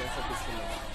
ऐसा पिस्टल लगा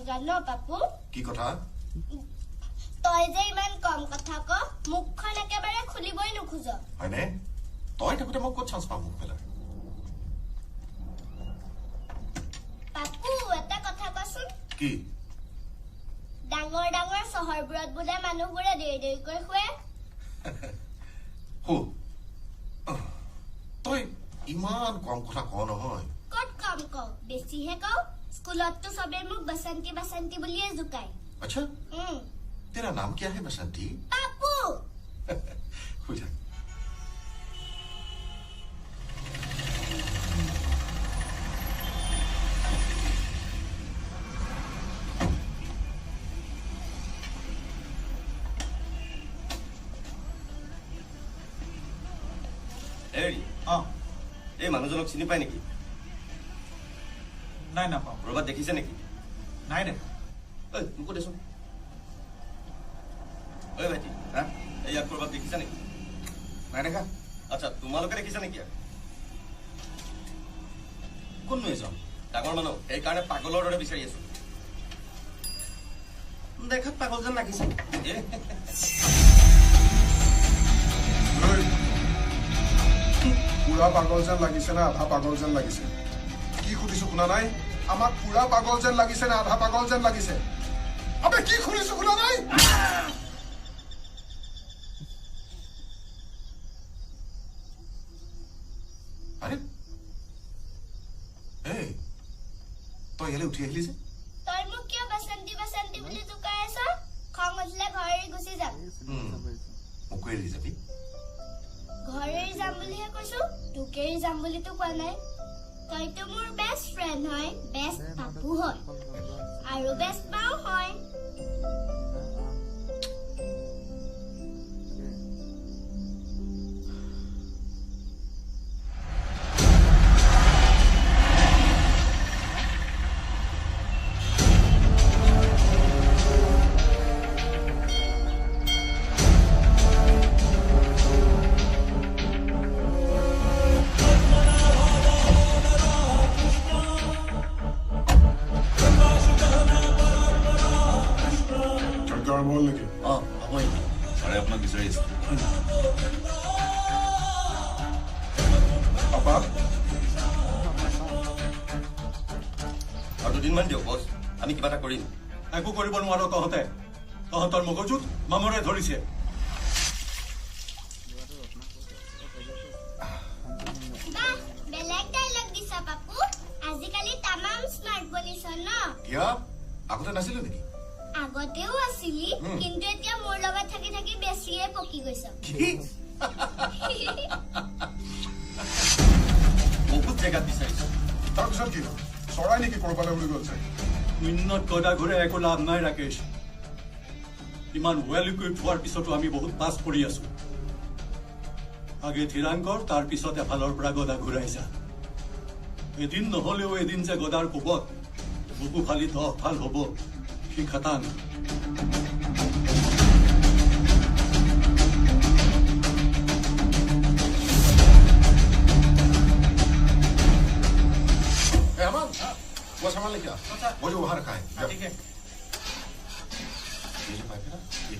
জানো পাপু কি কথা তই যে ইমান কম কথা ক মুখখন একেবাৰে খুলিবই নুখুজ হয়নে তই থাকোতে মই ক'ত চান্স পাম মুখ মেলাৰ পাপু এটা কথা কচোন কি ডাঙৰ ডাঙৰ চহৰবোৰত বোলে মানুহবোৰে দেৰি দেৰিকৈ শুৱে হো তই ইমান কম কথা ক নহয় ক'ত কম ক বেছিহে ক स्कूलत तो सबे मुख बसंती बसंती बोलिए जुकाई अच्छा तेरा नाम क्या है बसंती पापू हो जा এই মানুহজনক চিনি পায় নেকি নাই নাপাওঁ ৰবাত দেখিছে নেকি নাই দেখা ঐ মোকো দেচোন ঐ ভাইটি ইয়াক কৰবাত দেখিছা নেকি নাই দেখা আচ্ছা তোমালোকে দেখিছা নেকি কোননো এজন ডাঙৰ মানুহ সেইকাৰণে পাগলৰ দৰে বিচাৰি আছো দেখাত পাগল যেন লাগিছে পুৰা পাগল যেন লাগিছে না আধা পাগল যেন লাগিছে কি সুধিছো শুনা নাই আমাক পুৰা পাগল যেন লাগিছে না আধা পাগল যেন লাগিছে আবে কি সুধিছো শুনা নাই আরে এই তই ইয়ালে উঠি আহিলি যে তই মোক কিয় বসন্তি বসন্তি বুলি জুকাই আছ খং উঠিলে ঘৰ এৰি গুচি যাম মোক এৰি যাবি ঘৰ এৰি যাম বুলিহে কৈছো তোক এৰি যাম বুলিতো কোৱা নাই তইতো মোৰ বেষ্ট ফ্ৰেণ্ড হয় বেষ্ট পাপু হয় আৰু বেষ্ট মাও হয় বল নেকি হ'বই ছাৰে আপোনাক বিচাৰি আছে পাপা আৰু দুদিনমান দিয়ক বছ আমি কিবা এটা কৰিম একো কৰিব নোৱাৰো তহঁতৰ মগজুত মামৰে ধৰিছে বেলেগ ডাইলগ দিছা পাপু আজিকালি তামাম স্মাৰ্ট বনিছ ন কিয় আগতে নাছিলো নেকি আগতেও আছিলি কিন্তু এতিয়া মোৰ লগত থাকি থাকি বেছিয়ে পকি গৈছ কি জেগাত বিচাৰিছোঁ তাৰপিছত কি চৰাই নেকি কৰবালৈ উৰি গ'ল চাগে শূন্যত গদা ঘূৰাই একো লাভ নাই ৰাকেশ ইমান ৱেল ইকুইপড হোৱাৰ পিছতো আমি বহুত পাছ পৰি আছো আগে থিৰাংকৰ তাৰ পিছত এফালৰ পৰা গদা ঘূৰাই যা এদিন নহ'লেও এদিন যে গদাৰ কোবত বুকু ফালি 10 ফাল হ'ব সি খাটাং अमन वो सामान लेके आ वो जो वहां रखा है ঠিক আছে ये जो पाइप है ना ये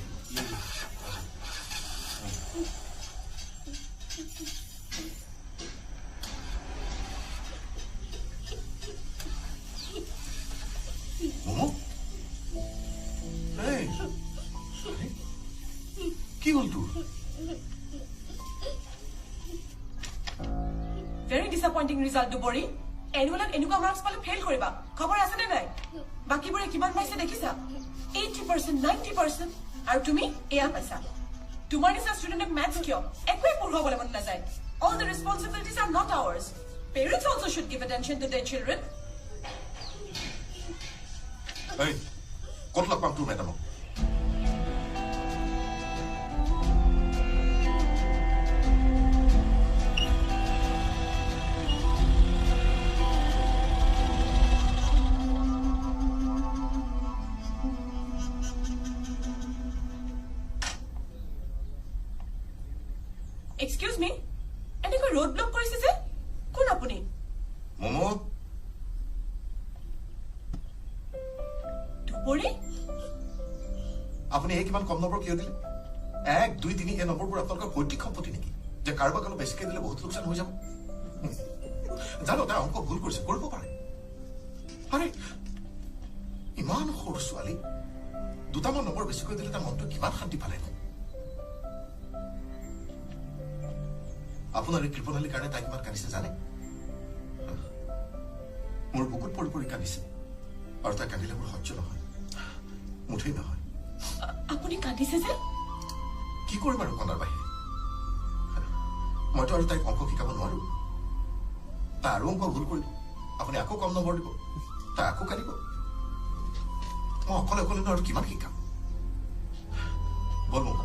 मोमो ए কি হল তোৰ Very disappointing result, Dubori. Annual এনেকুৱা marks পালে ফেল কৰিবা খবৰ আছে নে নাই বাকিবোৰে কিমান পাইছে দেখিছা 80% 90% আৰু তুমি এয়া পাইছা তোমাৰ নিচিনা ষ্টুডেণ্টক মেথছ কিয় একোৱে পঢ়াবলৈ মন নাযায় all the responsibilities are not ours parents also should give attention to their children এই কত লগ পাম তোৰ মেডামক Excuse me? এনেকৈ road block কৰিছে যে কোন আপুনি মোমো দুপৰি আপুনি এই কিমান কম নম্বৰ কিয় দিলে 1 2 3 এই নম্বৰবোৰ আপোনালোকৰ পৈতৃক সম্পত্তি নেকি যে কাৰোবাক অলপ বেছিকৈ দিলে বহুত লোকচান হৈ যাব জানো তাৰ অংক ভুল কৰিছে কৰিব পাৰে আৰে ইমান সৰু ছোৱালী দুটামান নম্বৰ বেছিকৈ দিলে তাৰ মনটো কিমান শান্তি পালে আপোনাৰ এই কৃপণালীৰ কাৰণে তাই কিমান কান্দিছে জানে মোৰ বুকুত পৰি পৰি কান্দিছে আৰু তাই কান্দিলে মোৰ সহ্য নহয় মুঠেই নহয় আপুনি কান্দিছে যে কি কৰিম আৰু কন্দাৰ বাহিৰে মইতো আৰু তাইক অংক শিকাব নোৱাৰো তাই আৰু অংক ভুল কৰিব আপুনি আকৌ কম নম্বৰ দিব তাই আকৌ কান্দিব মই অকলে অকলে আৰু কিমান শিকাম বল মোক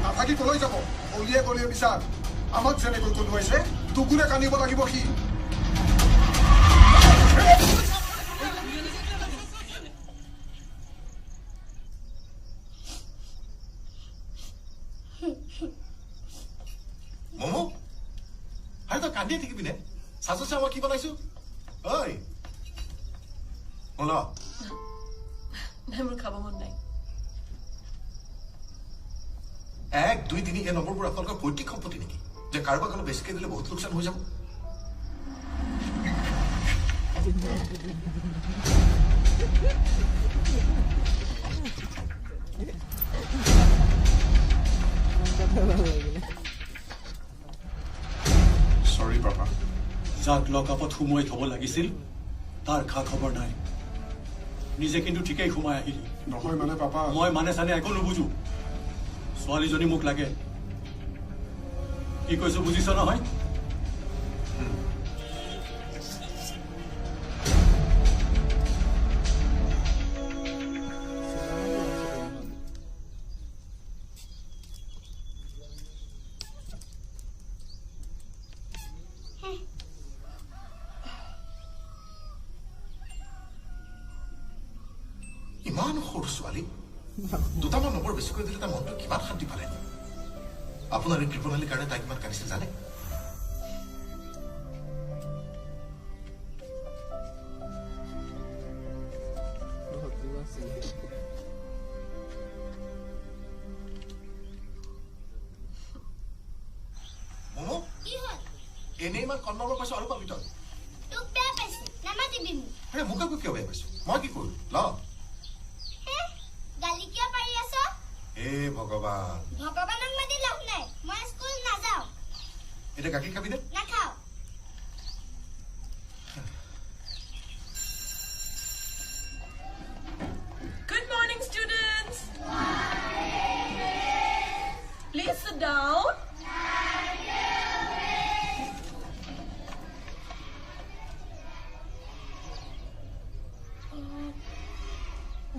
নাথাকি কলৈ যাব গলিয়ে গলিয়ে বিচাৰ আমাক যেনেকৈ কন্দুৱাইছে টুকুৰে কান্দিব লাগিব সি মোমো আৰে তই কান্দিয়ে থাকিবি নে চাচোন চা মই কি বনাইছো ঐ শুন নাই মোৰ খাব মন নাই 1 2 3 এই নম্বৰবোৰ আপোনালোকৰ পৈতৃক সম্পত্তি নেকি যে কাৰোবাক অলপ বেছিকৈ দিলে বহুত লোকচান হৈ যাব সৰি পাপা যাক লকআপত সোমোৱাই থব লাগিছিল তাৰ খা খবৰ নাই নিজে কিন্তু ঠিকেই সোমাই আহিলি নহয় মানে পাপা মই মানে চানে একো নুবুজো ছোৱালীজনী মোক লাগে কি কৈছো বুজিছ নহয় ইমান সৰু ছোৱালী দুটামান নম্বৰ বেছিকৈ দিলে তাৰ মনটো কিমান শান্তি পালে আপোনাৰ এই কৃপণালীৰ কাৰণে তাই কিমান কান্দিছে জানে মোমো কি হ'ল এনেই ইমান কম নম্বৰ পাইছো আৰু পাবি তই তোক বেয়া পাইছে নামাতিবি মোক আৰে মোক আকৌ কিয় বেয়া পাইছো মই কি কৰো ল গালি কিয় পাৰি আছ হে ভগৱান ভগৱানক মাতি লাভ নাই মই স্কুল নাযাওঁ এতিয়া গাখীৰ খাবি নে নাখাওঁ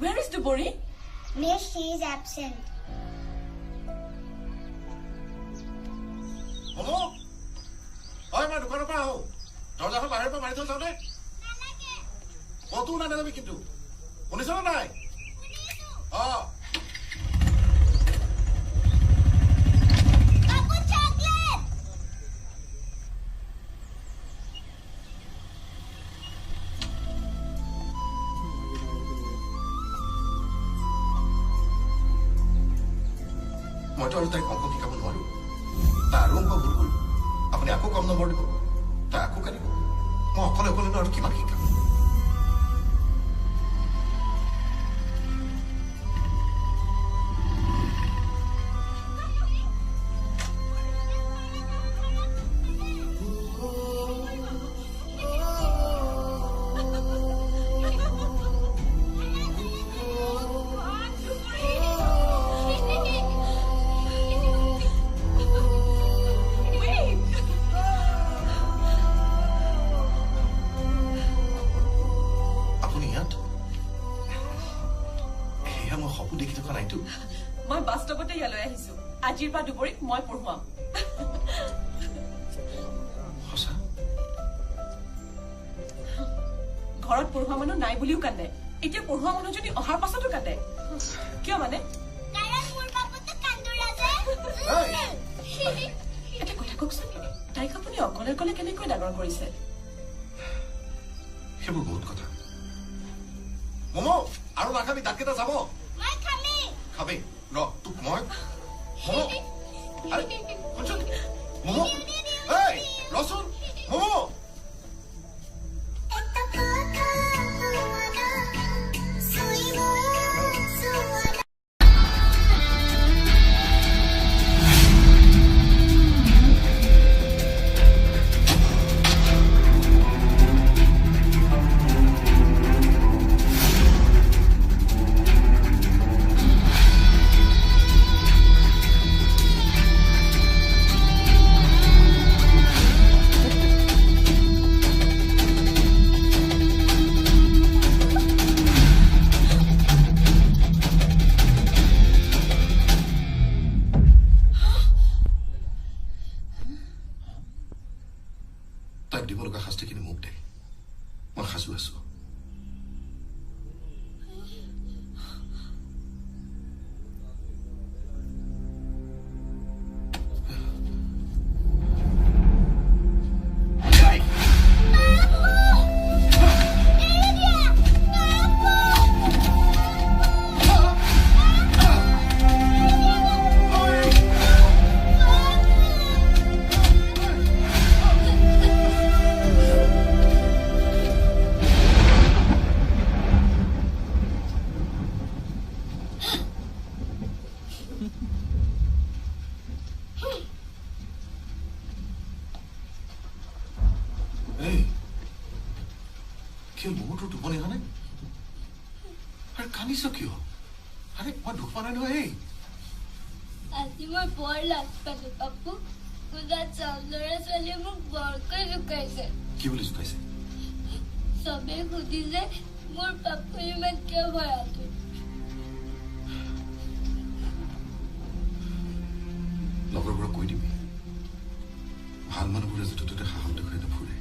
Where is Dubori? Miss, she is absent. Momo হয় মই দোকানৰ পৰা আহো দৰ্জাখন বাহিৰৰ পৰা মাৰি থৈ যাওঁ দেই কতো ওলাই নাযাবি কিন্তু শুনিছ নে নাই অ Papu, chocolate! মইতো আৰু তাইক অংক শিকাব নোৱাৰো তাই আৰু অংক ভুল কৰিব আপুনি আকৌ কম নম্বৰ দিব তাই আকৌ কান্দিব মই অকলে অকলেনো আৰু কিমান শিকাম Wait! আপুনি ইয়াত সেয়া মই সপোন দেখি থকা নাইতো মই বাস্তৱতে ইয়ালৈ আহিছো আজিৰ পৰা দুবৰীক মই পঢ়ুৱাম সঁচা ঘৰত পঢ়ুৱা মানুহ নাই বুলিও কান্দে এতিয়া পঢ়ুৱা মানুহজনী অহাৰ পাছতো কান্দে কিয় মানে Karan, মোৰ পাপুটো কান্দোৰা যে। এটা কথা কওকচোন তাইক আপুনি অকলে অকলে কেনেকৈ ডাঙৰ কৰিছে সেইবোৰ বহুত কথা মমো আৰু নাখাবি দাঁতকেইটা যাব মই খামেই। খাবি ৰ তোক মই মমো আৰে শুনচোন মমো এই ৰচোন মমো এটা কথা কোৱানা, চুইব চুৱানা। তাইক দিব লগা শাস্তিখিনি মোক দে মই সাজু আছো এই কিয় মমোটোৰ টোপনি অহা নাই আৰে কান্দিছ কিয় আৰে মই দুখ পোৱা নাই নহয় এই আজি মই বৰ লাজ পালো পাপু কোনোবা চব ল'ৰা ছোৱালীয়ে মোক বৰকৈ জোকাইছে কি বুলি জোকাইছে চবেই সুধিছে মোৰ পাপু ইমান কিয় ভৰাটো লগৰবোৰক কৈ দিবি ভাল মানুহবোৰে য'তে ত'তে সাহস দেখুৱাই নুফুৰে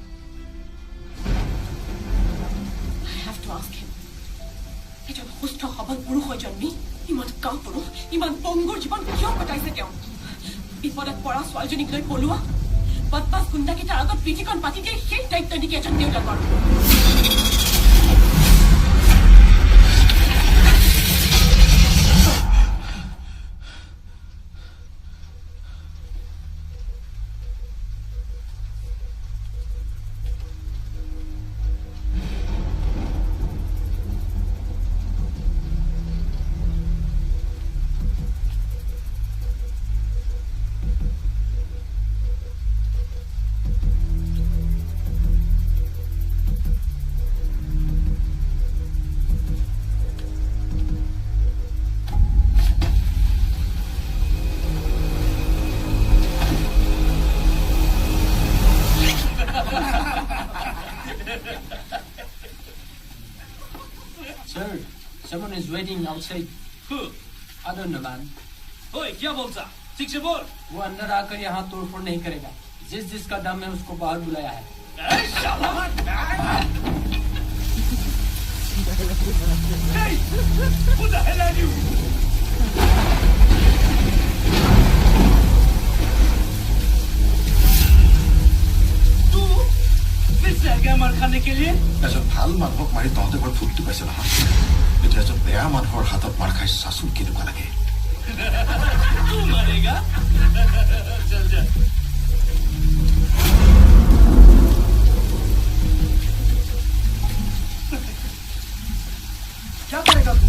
I have to ask him. এজন সুস্থ সবল পুৰুষ হৈ জন্মি ইমান কাপুৰুষ ইমান পংগুৰ জীৱন কিয় কটাইছে তেওঁ বিপদত পৰা ছোৱালীজনীক লৈ পলোৱা বদমাছ গুণ্ডাকেইটাৰ আগত পিঠিখন পাতি দিয়ে সেই দায়িত্ব নেকি এজন দেউতাকৰ Someone is waiting outside. Who? I don't know, man. ओए क्या बोलता ठीक से बोल वो अंदर आकर यहाँ तोड़फोड़ नहीं करेगा. जिसका दम है उसको बाहर बुलाया है. Hey, who the hell are you? तू फिर से आ गया मार खाने के लिए এজন ভাল মানুহক মাৰি তহঁতে বৰ ফূৰ্তি পাইছে নহয় এতিয়া এজন বেয়া মানুহৰ হাতত মাৰ খাই চাচোন কেনেকুৱা লাগে तू मरेगा चल जा क्या करेगा तू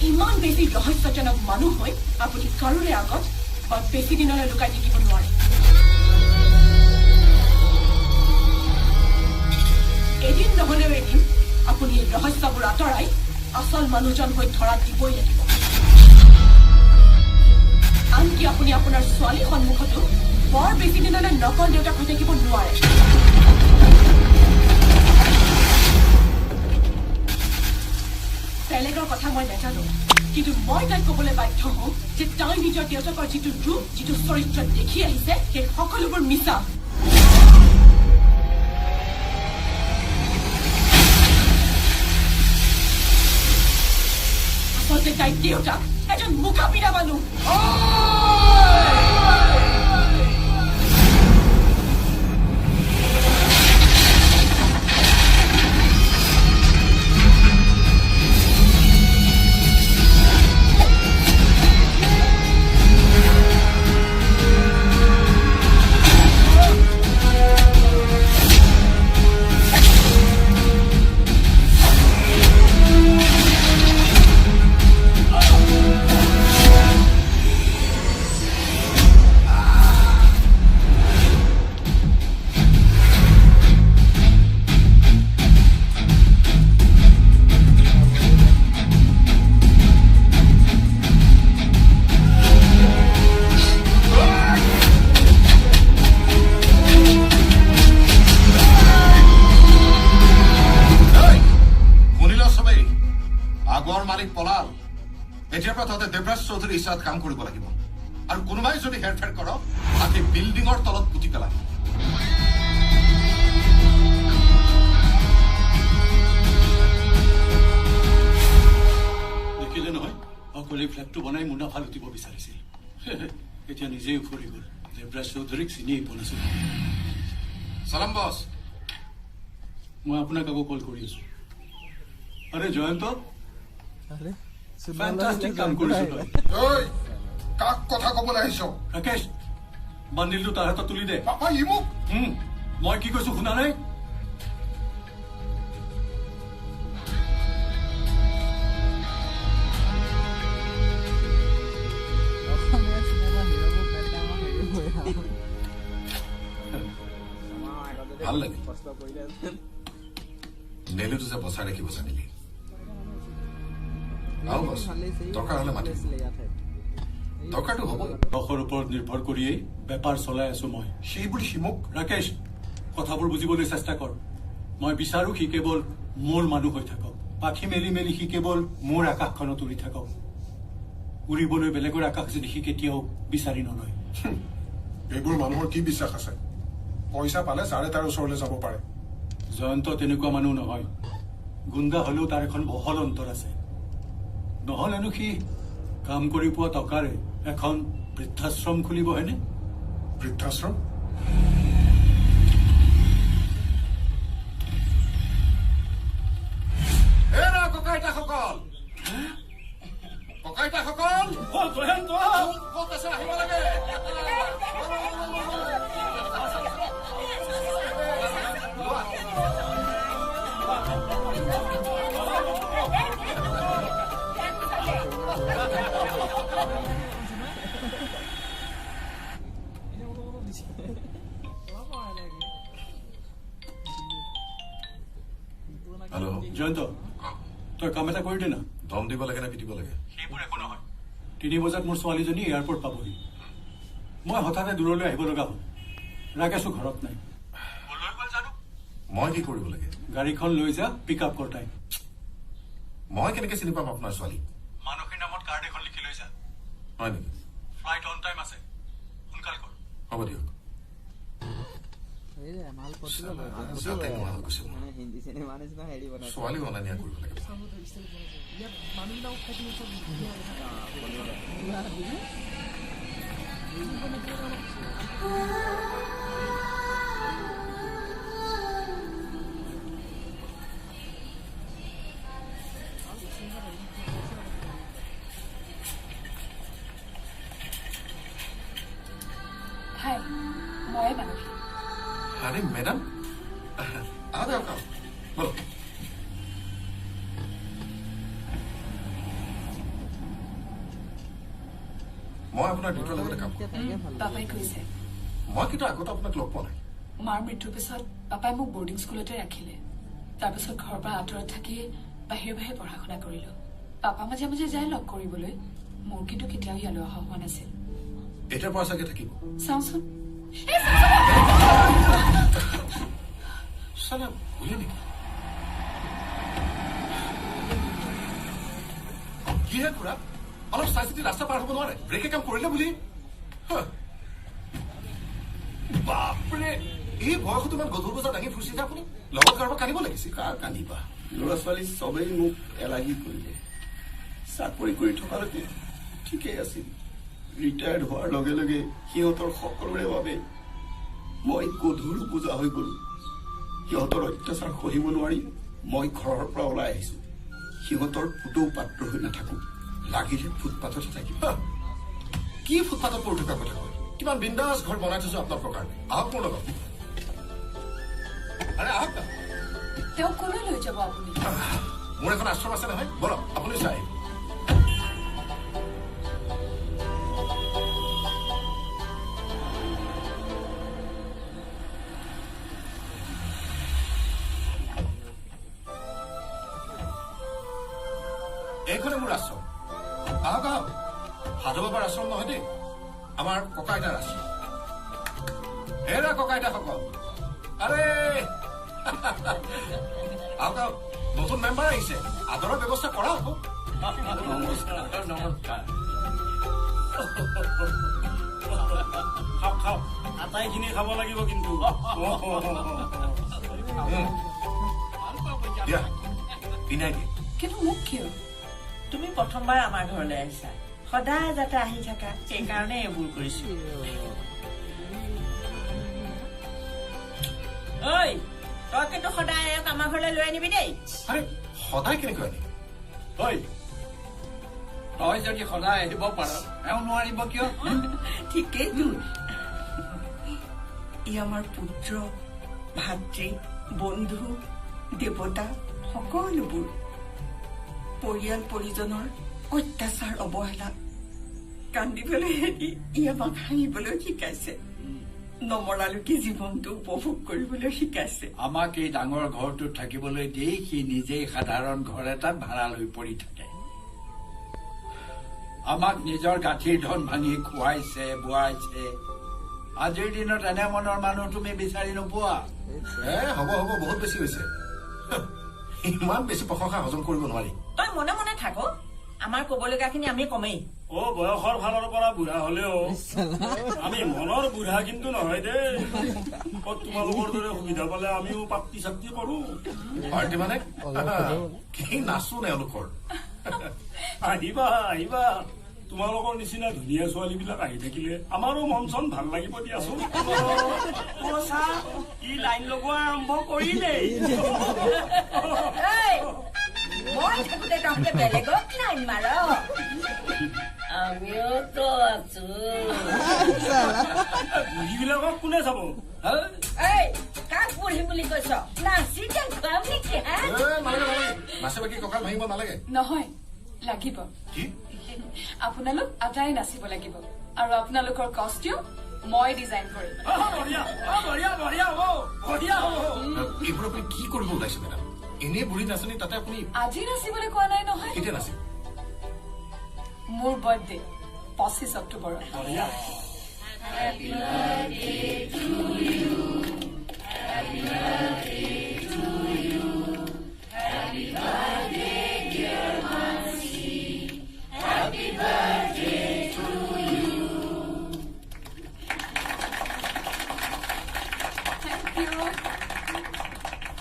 ইমান বেছি ৰহস্যজনক মানুহ হৈ আপুনি কাৰোৰে আগত বা বেছি দিনলৈ লুকাই থাকিব নোৱাৰে এদিন নহলেও এদিন আপুনি এই ৰহস্যবোৰ আঁতৰাই আচল মানুহজন হৈ ধৰা দিবই লাগিব আনকি আপুনি আপোনাৰ ছোৱালীৰ সন্মুখতো বৰ বেছি দিনলৈ নকল দেউতাক হৈ থাকিব নোৱাৰে বেলেগৰ কথা মই নাজানো কিন্তু মই তাইক ক'বলৈ বাধ্য হওঁ যে তাই নিজৰ দেউতাকৰ যিটো ৰূপ যিটো চৰিত্ৰ দেখি আহিছে সেই সকলোবোৰ মিছা আচলতে তাইৰ দেউতাক এজন মুখাপিৰা মানুহ দেৱৰাজ চৌধুৰী ইচ্ছাত কাম কৰিব লাগিব আৰু কোনোবাই যদি হেৰফেৰ কৰক তাকে বিল্ডিঙৰ তলত পুতি পেলাব দেখিলে নহয় অকলে ফ্লেটটো বনাই মুনাফা লুটিব বিচাৰিছিল এতিয়া নিজেই উফৰি গ'ল দেৱৰাজ চৌধুৰীক চিনিয়েই পোৱা নাছিল চালাম বছ মই আপোনাক আকৌ কল কৰি আছো আৰে জয়ন্ত ফেণ্টাষ্টিক কাম কৰিছো তই ঐ কাক কথা ক'বলৈ আহিছ ৰাকেশ বান্দিলটো তাৰ হাতত তুলি দে পাপা ই মোক মই কি কৈছো শুনা নাই ভাল লাগিল নেলিটো যে বচাই ৰাখিব জানিলি আও বছ দৰকাৰ হ'লে মাতিম দৰকাৰটো হ'ব টকৰ ওপৰত নিৰ্ভৰ কৰিয়েই বেপাৰ চলাই আছো মই সেই বুলি সি মোক ৰাকেশ কথাবোৰ বুজিবলৈ চেষ্টা কৰ মই বিচাৰো সি কেৱল মোৰ মানুহ হৈ থাকক পাখি মেলি মেলি সি কেৱল মোৰ আকাশখনত উৰি থাকক উৰিবলৈ বেলেগৰ আকাশ যদি সি কেতিয়াও বিচাৰি নলয় এইবোৰ মানুহৰ কি বিশ্বাস আছে পইচা পালে যাৰে তাৰ ওচৰলৈ যাব পাৰে জয়ন্ত তেনেকুৱা মানুহ নহয় গুণ্ডা হলেও তাৰ এখন বহল অন্তৰ আছে নহলেনো সি কাম কৰি পোৱা টকাৰে এখন বৃদ্ধাশ্ৰম খুলিব হয়নে বৃদ্ধাশ্ৰম এৰা ককাইতাসকল ককাইতাসকল ক'ত আছে আহিব লাগে হেল্ল' জয়ন্ত তই কাম এটা কৰি দে না দম দিব লাগে নে পিটিব লাগে সেইবোৰ একো নহয় 3 বজাত মোৰ ছোৱালীজনী এয়াৰপৰ্ট পাবহি মই হঠাতে দূৰলৈ আহিব লগা হ'ল ৰাকেশো ঘৰত নাই মই কি কৰিব লাগে গাড়ীখন লৈ যা পিক আপ কৰ তাই মই কেনেকে চিনি পাম আপোনাৰ ছোৱালী মানসীৰ নামত কাৰ্ড এখন লিখি লৈ যা হয় নেকি ফ্লাইট অন টাইম আছে সোনকাল কৰ হ'ব দিয়ক যাতে নোহোৱা হৈ গৈছে মোৰ। ছোৱালী অনা নিয়া কৰিব লাগে হাই ময়ে মানসী আৰে ম্যাডাম আদা কাম বলো মই আপোনাৰ দেউতাৰ লগতে কাম কৰোঁ পাপাই কৈছে মই কিন্তু আগতে আপোনাক লগ পোৱা নাই মাৰ মৃত্যুৰ পিছত পাপাই মোক বৰ্ডিং স্কুলতে ৰাখিলে তাৰপিছত ঘৰৰ পৰা আঁতৰত থাকি বাহিৰে বাহিৰে পঢ়া শুনা কৰিলো পাপা মাজে মাজে যায় লগ কৰিবলৈ মোৰ কিন্তু কেতিয়াও ইয়ালৈ অহা হোৱা নাছিল এটাৰ পৰা চাগে থাকিব চাওঁচোন চালা ভুলে নেকি কিহে খুৰা অলপ চাই চিতি ৰাস্তা পাৰ হ'ব নোৱাৰে ব্ৰেকে কাম কৰিলে বুলি বাপৰে এই বয়সত ইমান গধুৰ বজাৰ দাঙি ফুৰিছে আপুনি লগত কাৰোবাক কান্দিব লাগিছিল কাৰ কান্দিবা ল'ৰা ছোৱালী চবেই মোক এলাগি কৰিলে চাকৰি কৰি থকালৈকে ঠিকেই আছিল ৰিটায়াৰ্ড হোৱাৰ লগে লগে সিহঁতৰ সকলোৰে বাবে মই গধুৰ বোজা হৈ গলো সিহঁতৰ অত্যাচাৰ সহিব নোৱাৰি মই ঘৰৰ পৰা ওলাই আহিছো সিহঁতৰ পুতৌ পাত্ৰ হৈ নাথাকো লাগিলে ফুটপাথতে থাকিম কি ফুটপাথত পৰি থকা কথা কয় কিমান বিন্দাস ঘৰ বনাই থৈছো আপোনালোকৰ কাৰণে আহক মোৰ লগত আৰে আহক না তেওঁক কলৈ লৈ যাব আপুনি মোৰ এখন আশ্ৰম আছে নহয় বলক আপুনি চাই আহিব এইখনে মোৰ আশ্ৰম আহক আহক সাধু বাবাৰ আশ্ৰম নহয় দেই আমাৰ ককা আইতাৰ আশ্ৰম হেৰা ককা আইতাসকল আৰে আহক আহক নতুন মেম্বাৰ আহিছে আদৰৰ ব্যৱস্থা কৰা হ'ব নমস্কাৰ খাওক আটাইখিনি খাব লাগিব কিন্তু দিয়া পিনাই দিয়ে কিন্তু মোক কিয় তুমি প্ৰথমবাৰ আমাৰ ঘৰলৈ আহিছা সদায় যাতে আহি থাকা সেইকাৰণে এইবোৰ কৰিছো ঐ তই কিন্তু সদায় আমাৰ ঘৰলৈ লৈ আনিবি দেই আৰে সদায় কেনেকৈ আনিম ঐ তই যদি সদায় আহিব পাৰ এওঁ নোৱাৰিব কিয় ঠিকেইতো ই আমাৰ পুত্ৰ ভাতৃ বন্ধু দেৱতা সকলোবোৰ পৰিয়াল পৰিজনৰ অত্যাচাৰ অৱহেলাত কান্দিবলৈ এৰি ই আমাক হাঁহিবলৈ শিকাইছে নমৰালৈকে জীৱনটো উপভোগ কৰিবলৈ শিকাইছে আমাক এই ডাঙৰ ঘৰটোত থাকিবলৈ দি সি নিজেই সাধাৰণ ঘৰ এটাত ভাড়া লৈ পৰি থাকে আমাক নিজৰ গাঁঠিৰ ধন ভাঙি খুৱাইছে বোৱাইছে আজিৰ দিনত এনে মনৰ মানুহ তুমি বিচাৰি নোপোৱা হ'ব বহুত বেছি হৈছে ইমান বেছি প্ৰশংসা হজম কৰিব নোৱাৰি তই মনে মনে থাক আমাৰ ক'বলগীয়াখিনি আমি কমেই বয়সৰ ফালৰ পৰা বুঢ়া হলেও আমি মনৰ বুঢ়া কিন্তু নহয় দেই তোমালোকৰ দৰে সুবিধা পালে আমিও পাতি চাতি কৰো পাৰ্টি মানে কি নাচো তেওঁলোকৰ আহিবা আহিবা তোমালোকৰ নিচিনা ধুনীয়া ছোৱালী বিলাক আহি থাকিলে আমাৰো মন চন ভাল লাগিব দিয়াচোন ই লাইন লগোৱা আৰম্ভ কৰিলেই মই থাকোঁতে তহঁতে বেলেগক লাইন মাৰ আমিওতো আছো বুঢ়ীবিলাকক কোনে চাব কাক বুঢ়ী বুলি কৈছ নাচি খুৱাম নেকি নাচে বাকী কঁকাল ভাঙিব নালাগে নহয় লাগিব কি আপোনালোক আটাই নাচিব লাগিব আৰু আপোনালোকৰ কষ্টিউম মই ডিজাইন কৰিম এইবোৰ আপুনি কি কৰিব ওলাইছে মেডাম এনেই বুঢ়ী নাচনি তাতে আপুনি আজি নাচিবলৈ কোৱা নাই নহয় কেতিয়া নাচিব মোৰ বাৰ্থডে 25 অক্টোবৰত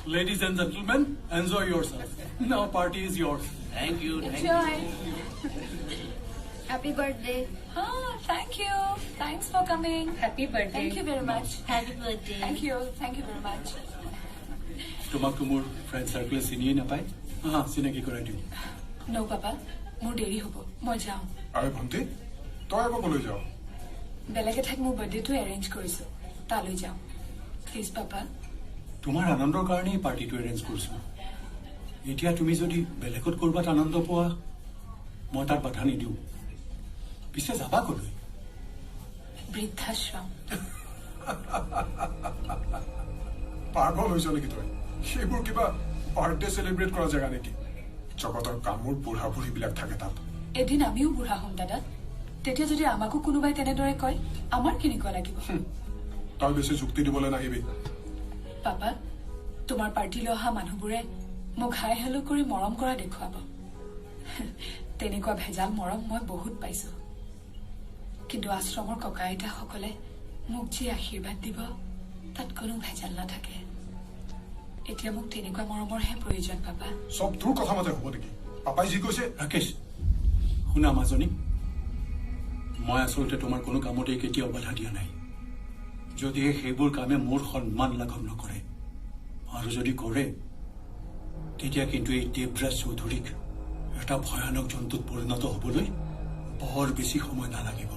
Ladies and gentlemen, enjoy yourself. Now party is yours. Thank you. Enjoy. Happy birthday. Thank you. Thanks for coming. Happy birthday. Thank you very much. Happy birthday. Thank you very much. তোমাকতো মোৰ friend চাৰ্কেলে চিনিয়ে নাপায় চিনাকি কৰাই দিওঁ No, Papa. মোৰ দেৰি হ'ব মই যাওঁ আৰে ভণ্টি তই আকৌ কলৈ যাও বেলেগ এঠাইত মোৰ বাৰ্থডেটো এৰেঞ্জ কৰিছো তালৈ যাওঁ প্লিজ পাপা তোমাৰ আনন্দৰ কাৰণেই পাৰ্টিটো এৰেঞ্জ কৰিছো এতিয়া তুমি যদি বেলেগত কৰবাত আনন্দ পোৱা মই তাত বাধা নিদিওঁ পিছে যাবা কলৈ বৃদ্ধাশ্ৰম পাগল হৈছ নেকি তই সেইবোৰ কিবা বাৰ্থডে চেলিব্ৰেট কৰা জেগা নেকি জগতৰ কামোৰ বুঢ়া বুঢ়ীবিলাক থাকে তাত এদিন আমিও বুঢ়া হ'ম দাদা তেতিয়া যদি আমাকো কোনোবাই তেনেদৰে কয় আমাৰ কেনেকুৱা লাগিব তই বেছি যুক্তি দিবলৈ নাহিবি পাপা তোমাৰ পাৰ্টিলৈ অহা মানুহবোৰে মোক হাই হেলো কৰি মৰম কৰা দেখুৱাব তেনেকুৱা ভেজাল মৰম মই বহুত পাইছো কিন্তু আশ্ৰমৰ ককা আইতাসকলে মোক যি আশীৰ্বাদ দিব তাত কোনো ভেজাল নাথাকে এতিয়া মোক তেনেকুৱা মৰমৰহে প্ৰয়োজন পাপা চব তোৰ কথা মতে হ'ব নেকি পাপাই যি কৈছে ৰাকেশ শুনা মাজনী মই আচলতে তোমাৰ কোনো কামতেই কেতিয়াও বাধা দিয়া নাই যদিহে সেইবোৰ কামে মোৰ সন্মান লাঘৱ নকৰে আৰু যদি কৰে তেতিয়া কিন্তু এই দেৱৰাজ চৌধুৰীক এটা ভয়ানক জন্তুত পৰিণত হ'বলৈ বৰ বেছি সময় নালাগিব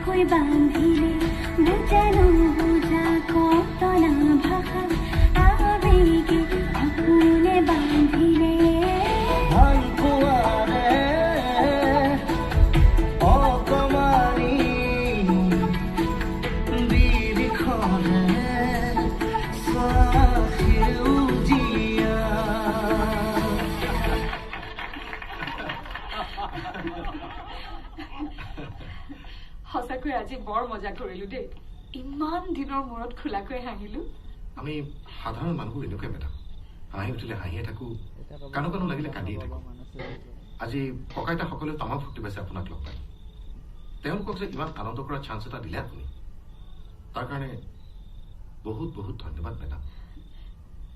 কৈ বান্ধিলে বুজানো বুজা কতনা ভাষা আবেগে আপোনে বান্ধিলে ভাল পোৱাৰে অকমানি বিৰিখনে সেউজীয়া সঁচাকৈ আজি বৰ মজা কৰিলো দেই ইমান দিনৰ মূৰত খোলাকৈ হাঁহিলো আমি সাধাৰণ মানুহবোৰ এনেকুৱাই মেডাম হাঁহি উঠিলে হাঁহিয়ে থাকো কাণো কাণো লাগিলে কান্দিয়ে থাকো আজি ককা আইতা সকলেও তামাম ফূৰ্তি পাইছে আপোনাক লগ পাই তেওঁলোকক যে ইমান আনন্দ কৰাৰ চান্স এটা দিলে আপুনি তাৰ কাৰণে বহুত বহুত ধন্যবাদ মেডাম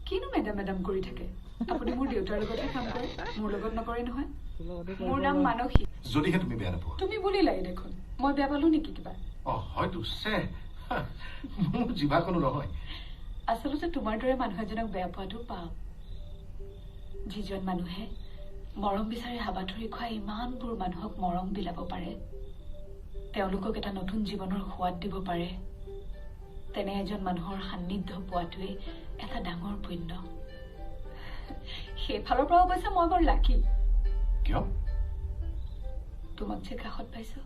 কিনো মেডাম মেডাম কৰি থাকে আপুনি মোৰ দেউতাৰ লগতহে কাম কৰে মোৰ লগত নকৰে নহয় মোৰ নাম মানসী যদিহে তুমি বেয়া নোপোৱা তুমি বুলিলাই দেখোন মই বেয়া পালো নেকি কিবা হয়তো মোৰ জিভাখনো নহয় আচলতে তোমাৰ দৰে মানুহ এজনক বেয়া পোৱাটো পাওঁ যিজন মানুহে মৰম বিচাৰি হাবাথুৰি খোৱা ইমানবোৰ মানুহক মৰম বিলাব পাৰে তেওঁলোকক এটা নতুন জীৱনৰ সোৱাদ দিব পাৰে তেনে এজন মানুহৰ সান্নিধ্য পোৱাটোৱে এটা ডাঙৰ পুণ্য সেইফালৰ পৰা অৱশ্যে মই বৰ লাকি কিয় তোমাক যে কাষত পাইছো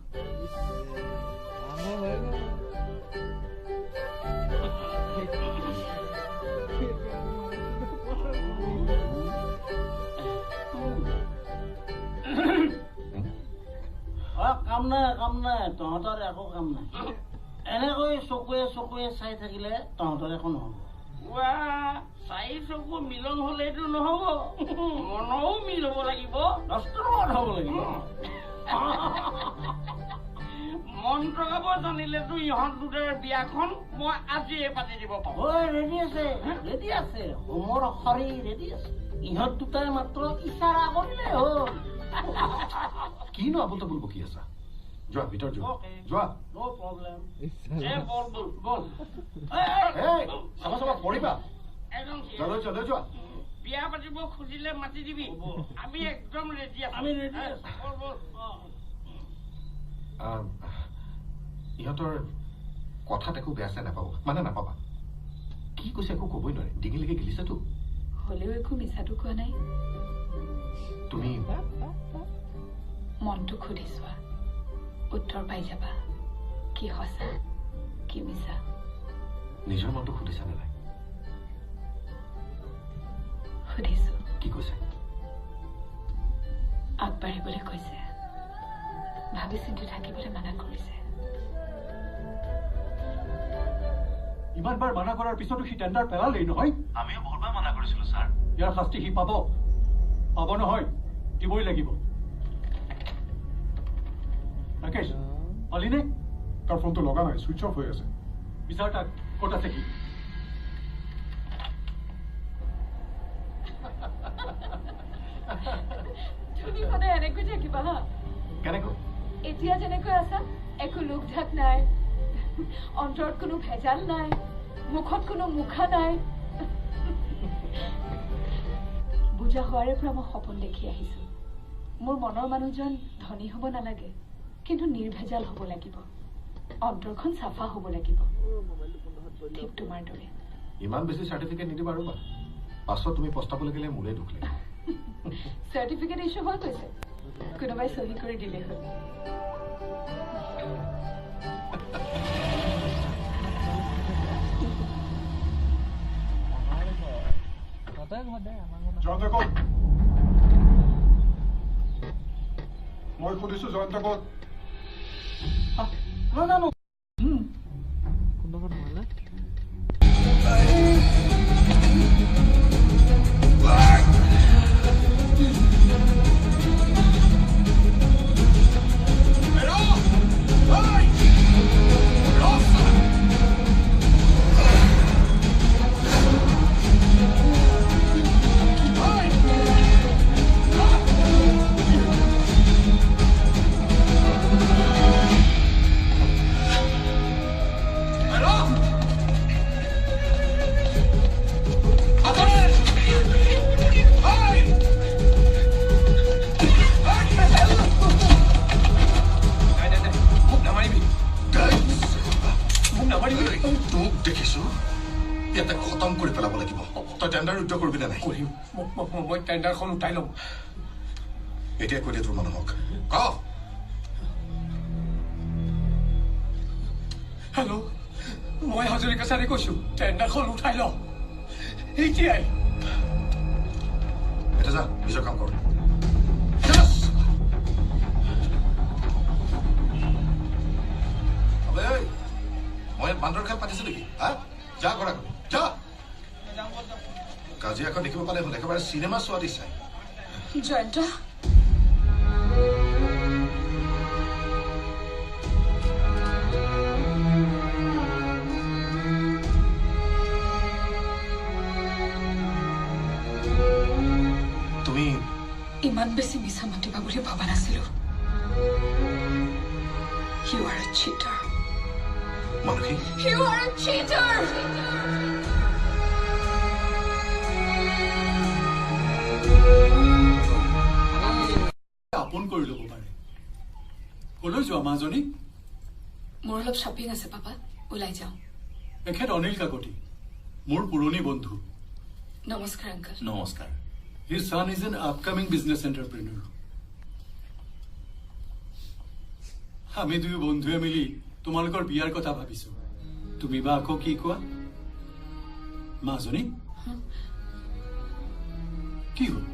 কাম নাই তহঁতৰ একো কাম নাই এনেকৈ চকুৱে চাই থাকিলে তহঁতৰ একো নহব চাৰি চকু মিলন হলেতো নহব মনও মিল হব লাগিব দস্তৰত হব লাগিব মন্ত্ৰ গাব জানিলেতো ইহঁত দুটাৰ বিয়াখন মই আজিয়ে পাতি দিব পাৰো ৰেডি আছে হোমৰ শৰীৰ ৰেডি আছে ইহঁত দুটাই মাত্ৰ ইচাৰা কৰিলে হ'ল কিনো আবুল তাবুল বকি আছা যোৱা ভিতৰত যোৱা নো প্ৰব্লেম বল চাবা পৰিবা যোৱা বিয়া পাতিব খুজিলে মাতি দিবি আমি একদম ৰেডি আছো আমি ৰেডি আছো ইহঁতৰ কথাত একো বেয়া চাই নাপাব মানে নাপাবা কি কৈছে একো কবই নোৱাৰে ডিঙিলৈকে গিলিছেতো হলেও একো মিছাটো কোৱা নাই তুমি মনটো খুলি চোৱা উত্তৰ পাই যাবা কি সঁচা কি মিছা নিজৰ মনটো সুধিছানে নাই সুধিছো কি কৈছে আগবাঢ়িবলৈ কৈছে ভাবি চিন্তি থাকিবলৈ মানা কৰিছে ইমান বাৰ মানা কৰাৰ পিছতো সি টেণ্ডাৰ পেলালেই নহয় আমিও বহুতবাৰ মানা কৰিছিলো ছাৰ ইয়াৰ শাস্তি সি পাব নহয় দিবই লাগিব ৰাকেশ পালিনে তাৰ ফোনটো লগা নাই ছুইচ অফ হৈ আছে বিচাৰ তাক ক'ত আছে সি তুমি সদায় এনেকৈ থাকিবা হা কেনেকৈ এতিয়া যেনেকৈ আছা একো লোক ঢাক নাই অন্তৰত কোনো ভেজাল নাই মুখত কোনো মুখা নাই বুজা হোৱাৰে পৰা মই সপোন দেখি আহিছো মোৰ মনৰ মানুহজন ধনী হ'ব নালাগে কিন্তু নিৰ্ভেজাল হ'ব লাগিব অন্তৰখন চাফা হ'ব লাগিব ঠিক তোমাৰ দৰে ইমান বেছি চাৰ্টিফিকেট নিদিবা আৰু পাছত তুমি পস্তাবলৈ গ'লে মোৰে দুখ লাগে চাৰ্টিফিকেট ইছ্যু হৈ গৈছে কোনোবাই চহী কৰি দিলে হ'ল জয়ন্ত ক'ত মই সুধিছো জয়ন্ত ক'ত নাজানো তোক দেখিছো ইয়াতে খতম কৰি পেলাব লাগিব তই টেণ্ডাৰ ৰুদ্ধ কৰিবি নে নাই কৰিম মই টেণ্ডাৰখন উঠাই ল'ম এতিয়া কৈ দে তোৰ মানুহক ক হেল্ল' মই হাজৰিকা ছাৰে কৈছো টেণ্ডাৰখন উঠাই ল এতিয়াই এতিয়া যা নিজৰ কাম কৰ মই বান্দৰ খেল পাতিছো নেকি হা যা কৰা যা কাজিয়াখন দেখিব পালে হ'ল একেবাৰে চিনেমা চোৱা দিছে জয়ন্ত তুমি ইমান বেছি মিছা মাতিবা বুলি ভবা নাছিলো You are a cheater. Manasi You are a cheater. আপোন কৰি ল'ব পাৰে কলৈ যোৱা মাজনী মোৰ অলপ শ্বপিং আছে পাপা ওলাই যাওঁ এখেত অনিল কাকতি মোৰ পুৰণি বন্ধু নমস্কাৰ আংকল নমস্কাৰ His son is an upcoming business entrepreneur. আমি দুই বন্ধুৱে মিলি তোমালোকৰ বিয়াৰ কথা ভাবিছো তুমি বা আকৌ কি কোৱা মাজনী কি হ'ল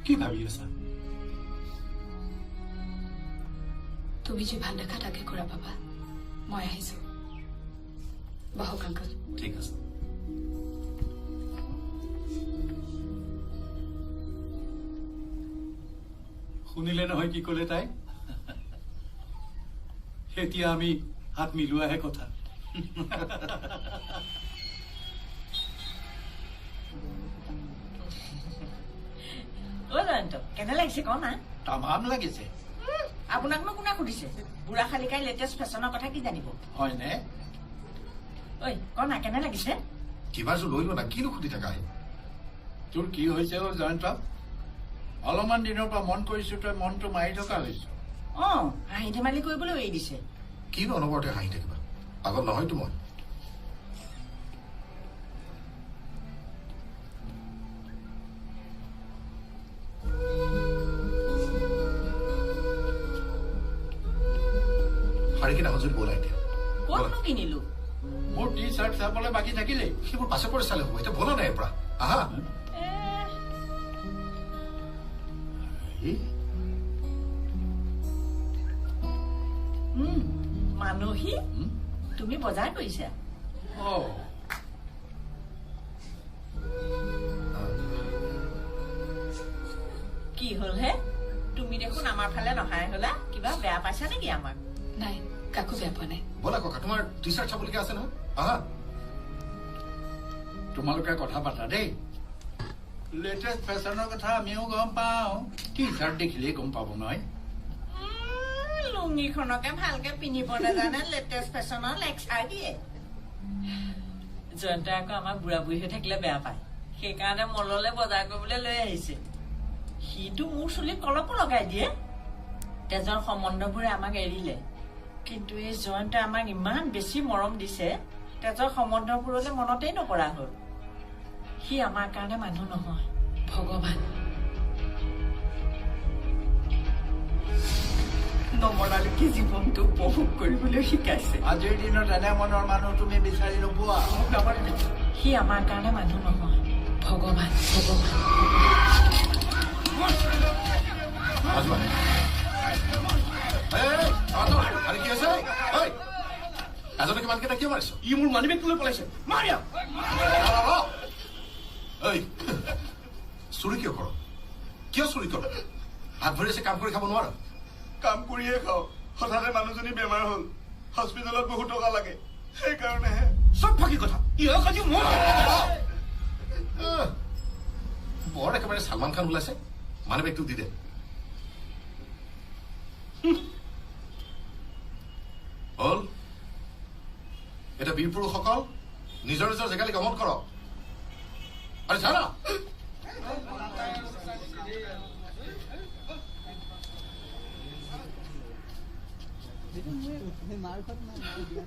কি ভাবি আছা তুমি যি ভাল দেখা তাকে কৰা পাপা মই আহিছো বহক আংকল ঠিক আছে শুনিলে নহয় কি ক'লে তাই এতিয়া আমি হাত মিলোৱাহে কথা জয়ন্ত কেনে লাগিছে ক না তামাম লাগিছে আপোনাকনো কোনে সুধিছে বুঢ়া শালিকাই লেটেষ্ট ফেশ্বনৰ কথা কি জানিব হয়নে ঐ ক না কেনে লাগিছে কিবা যোৰ লৈ লোৱা না কিনো সুধি থাকা তোৰ কি হৈছে অ জয়ন্ত অলপমান দিনৰ পৰা মন কৰিছো তই মনটো মাৰি থকা হৈছ হাঁহি ধেমালি কৰিবলৈ এৰি দিছে কিনো অনবৰতে হাঁহি থাকিবা পাগল নহয়তো মই শাৰী কিনা হজুৰ ব'লা এতিয়া ক'তনো কিনিলো মোৰ টি চাৰ্ট চাবলৈ বাকী থাকিলেই সেইবোৰ পাছে পৰে চালে হ'ব এতিয়া ব'লা নাই পৰা আহা মানসী তুমি বজাৰ কৰিছা কি হ'ল হে তুমি দেখোন আমাৰ ফালে নহাই হলা কিবা বেয়া পাইছা নেকি আমাক নাই কাকো বেয়া পোৱা নাই ব'লা ককা তোমাৰ টি চাৰ্ট চাবলগীয়া আছে নহয় আহা তোমালোকে কথা পাতা দেই লেটেষ্ট ফেশ্বনৰ কথা আমিও গম পাওঁ টি চাৰ্ট দেখিলেই গম পাব নহয় লুঙিখনকে ভালকে পিন্ধিব নাজানে লেটেষ্ট ফেশ্বনৰ লেকচাৰ দিয়ে জয়ন্তই আকৌ আমাক বুঢ়া বুঢ়ী হৈ থাকিলে বেয়া পায় সেইকাৰণে মললে বজাৰ কৰিবলৈ লৈ আহিছে সিটো মোৰ চুলিত কলপো লগাই দিয়ে তেজৰ সম্বন্ধবোৰে আমাক এৰিলে কিন্তু এই জয়ন্তই আমাক ইমান বেছি মৰম দিছে তেজৰ সম্বন্ধবোৰলৈ মনতেই নপৰা হ'ল সি আমাৰ কাৰণে মানুহ নহয় ভগৱান নমৰালৈকে জীৱনটো উপভোগ কৰিবলৈ শিকাইছে আজিৰ দিনত এনে মনৰ মানুহ তুমি বিচাৰি নোপোৱা সি আমাৰ কাৰণে মানুহ নহয় ভগৱান কি আছে এজনে কিমানকেইটা কিয় মাৰিছ ই মোৰ মানি বেগটো লৈ পলাইছে মাৰিয়া চুৰি কিয় কৰ কিয় চুৰি কৰ হাত ভৰি আছে কাম কৰি খাব নোৱাৰ কাম কৰিয়ে খাওঁ হঠাতে মানুহজনী বেমাৰ হ'ল হস্পিটেলত বহুত টকা লাগে সেইকাৰণেহে চব ফাঁকি কথা ইহঁত আজি মই বৰ একেবাৰে চালমান খান ওলাইছে মানে বেগটো দি দে হল এতিয়া বীৰ পুৰুষসকল নিজৰ নিজৰ জেগালৈ গমন কৰক আৰু জানা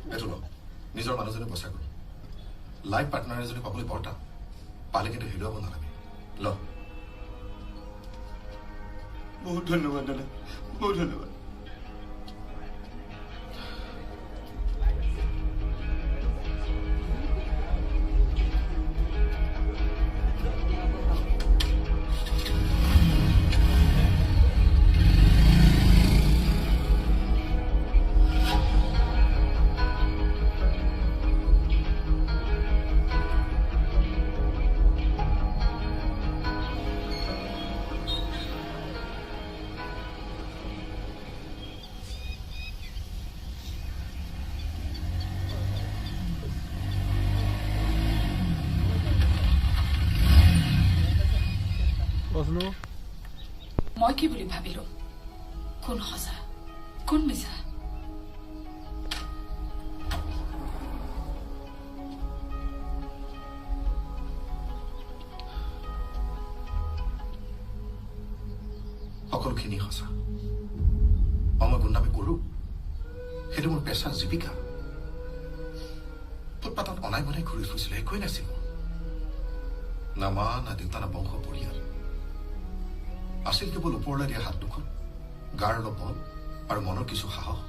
এইটো লওক নিজৰ মানুহজনে বচা গ'ল লাইফ পাৰ্টনাৰ এজনী পাবলৈ বৰ টান পালে কিন্তু হেৰুৱাব নালাগে ল বহুত ধন্যবাদ দাদা বহুত ধন্যবাদ মই কি বুলি ভাবিলো কোন সঁচা কোন মিছা সকলোখিনি সঁচা মই গুণ্ডামি কৰো সেইটো মোৰ পেচা জীৱিকা ফুটপাথত অনাই বনাই ঘূৰি ফুৰিছিলে একোৱেই নাছিল না মা না দেউতা না বংশ পৰিয়াল আছিল কেৱল ওপৰলৈ দিয়া হাত দুখন গাৰ অলপ বল আৰু মনৰ কিছু সাহস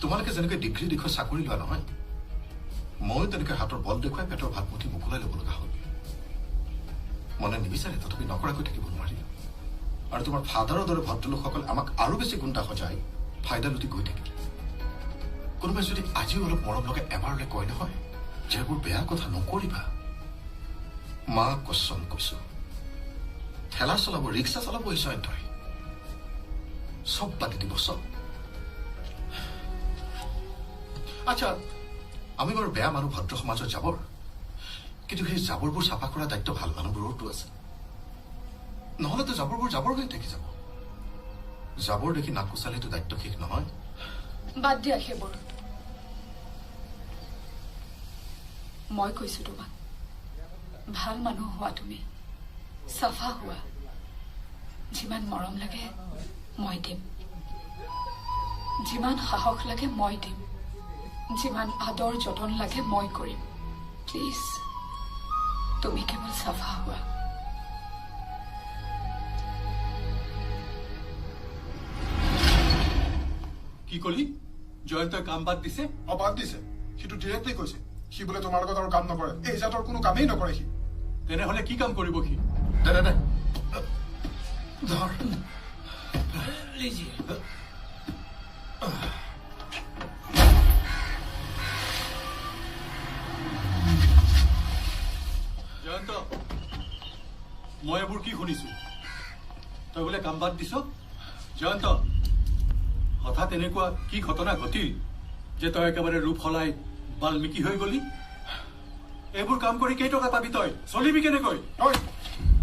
তোমালোকে যেনেকৈ ডিগ্ৰী দেখুৱাই চাকৰি লোৱা নহয় ময়ো তেনেকৈ হাতৰ বল দেখুৱাই পেটৰ ভাত মুঠি মোকলাই ল'ব লগা হ'ল মনে নিবিচাৰে তথাপি নকৰাকৈ থাকিব নোৱাৰিলো আৰু তোমাৰ ফাদাৰৰ দৰে ভদ্ৰলোকসকল আমাক আৰু বেছি গুণ্ডা সজাই ফাইদা লুটি গৈ থাকিল কোনোবাই যদি আজিও অলপ মৰম লগাই এবাৰলৈ কয় নহয় যে এইবোৰ বেয়া কথা নকৰিবা মা কচম কৈছো ঠেলা চলাব ৰিক্সা চলাব এই জয়ন্তই চব পাতি দিব চব আচ্ছা আমি বাৰু বেয়া মানুহ ভদ্ৰ সমাজৰ জাবৰ কিন্তু সেই জাবৰবোৰ চাফা কৰা দায়িত্ব ভাল মানুহবোৰৰতো আছে নহলেতো জাবৰবোৰ জাবৰ হৈ থাকি যাব জাবৰ দেখি নাক কোচালেতো দায়িত্ব শেষ নহয় বাদ দিয়া সেইবোৰ মই কৈছো তোমাক ভাল মানুহ হোৱা তুমি চাফা হোৱা যিমান মৰম লাগে মই দিম যিমান সাহস লাগে মই দিম যিমান আদৰ যতন লাগে মই কৰিম প্লিজ তুমি কেৱল চাফা হোৱা কি কলি জয়ন্তই কাম বাদ দিছে বাদ দিছে সিটো ডিৰেক্টলি কৈছে সি বোলে তোমাৰ লগত আৰু কাম নকৰে এই জাতৰ কোনো কামেই নকৰে সি তেনেহলে কি কাম কৰিব সি দে ধৰ জয়ন্ত মই এইবোৰ কি শুনিছো তই বোলে কাম বাদ দিছ জয়ন্ত হঠাৎ এনেকুৱা কি ঘটনা ঘটিল যে তই একেবাৰে ৰূপ সলাই বাল্মীকি হৈ গলি এইবোৰ কাম কৰি কেইটকা পাবি তই চলিবি কেনেকৈ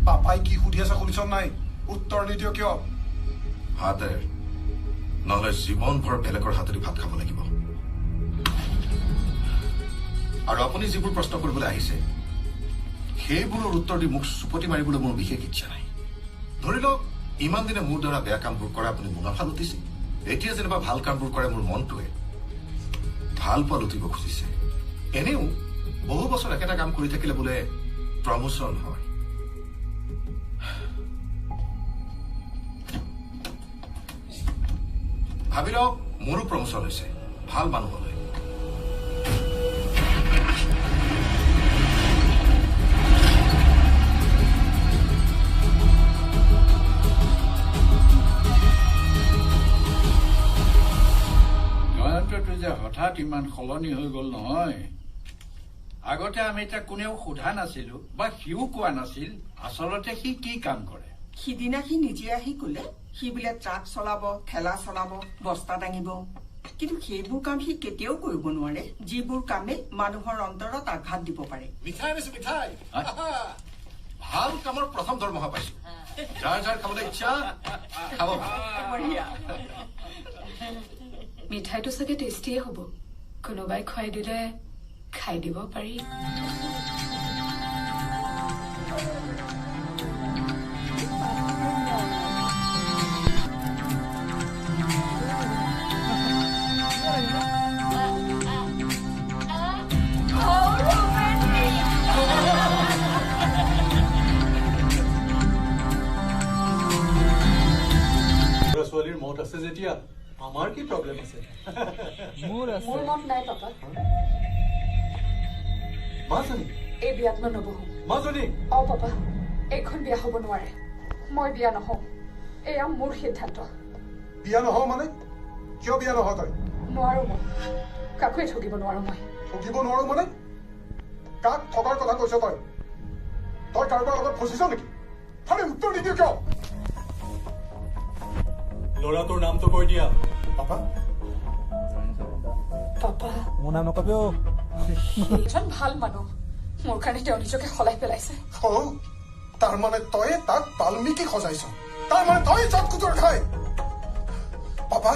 পাপাই কি সুধি আছে শুনিছ নাই উত্তৰ নিদিয় কিয় হাতে নহলে জীৱনভৰ বেলেগৰ হাতেদি ভাত খাব লাগিব আৰু আপুনি যিবোৰ প্ৰশ্ন কৰিবলৈ আহিছে সেইবোৰৰ উত্তৰ দি মোক চুপতি মাৰিবলৈ মোৰ বিশেষ ইচ্ছা নাই ধৰি লওক ইমান দিনে মোৰ দ্বাৰা বেয়া কামবোৰ কৰা আপুনি মুনাফা লুটিছে এতিয়া যেনিবা ভাল কামবোৰ কৰে মোৰ মনটোৱে ভাল পোৱা লুটিব খুজিছে এনেও বহু বছৰ একেটা কাম কৰি থাকিলে বোলে প্ৰমোচন হয় ভাবি লওক মোৰো প্ৰমোচন হৈছে ভাল মানুহ হলে জয়ন্তটো যে হঠাৎ ইমান সলনি হৈ গল নহয় আগতে আমি তাক কোনেও সোধা নাছিলো বা সিও কোৱা নাছিল আচলতে সি কি কাম কৰে সিদিনা সি নিজে আহি কলে সি বোলে ট্ৰাক চলাব ঠেলা চলাব বস্তা দাঙিব কিন্তু সেইবোৰ কাম সি কেতিয়াও কৰিব নোৱাৰে যিবোৰ কামে মানুহৰ অন্তৰত আঘাত দিব পাৰে মিঠাই আনিছো মিঠাই ভাল কামৰ প্ৰথম দৰমহা পাইছো যাৰ যাৰ খাবলৈ ইচ্ছা খাব মিঠাইটো চাগে টেষ্টিয়ে হ'ব কোনোবাই খুৱাই দিলে খাই দিব পাৰি আছে যেতিয়া আমাৰ কি প্ৰব্লেম আছে মোৰ মত নাই পাপা মাজনী এই বিয়াত মই নবহো মাজনী পাপা এইখন বিয়া হ'ব নোৱাৰে মই বিয়া নহওঁ এয়া মোৰ সিদ্ধান্ত বিয়া নহওঁ মানে কিয় বিয়া নহয় তই নোৱাৰো মই কাকোৱে ঠগিব নোৱাৰো মই ঠগিব নোৱাৰো মানে কাক ঠগাৰ কথা কৈছ তই তই কাৰোবাৰ লগত ফচিছ নেকি আৰে উত্তৰ নিদিয় কিয় ল'ৰাটোৰ নামটো কৈ দিয়া পাপা পাপা মোৰ নাম নকবি এজন ভাল মানুহ মোৰ কাৰণে তেওঁ নিজকে সলাই পেলাইছে তাৰ মানে তই তাক বাল্মীকি সজাইছ তাৰ মানে তই চট কুটৰ খাই পাপা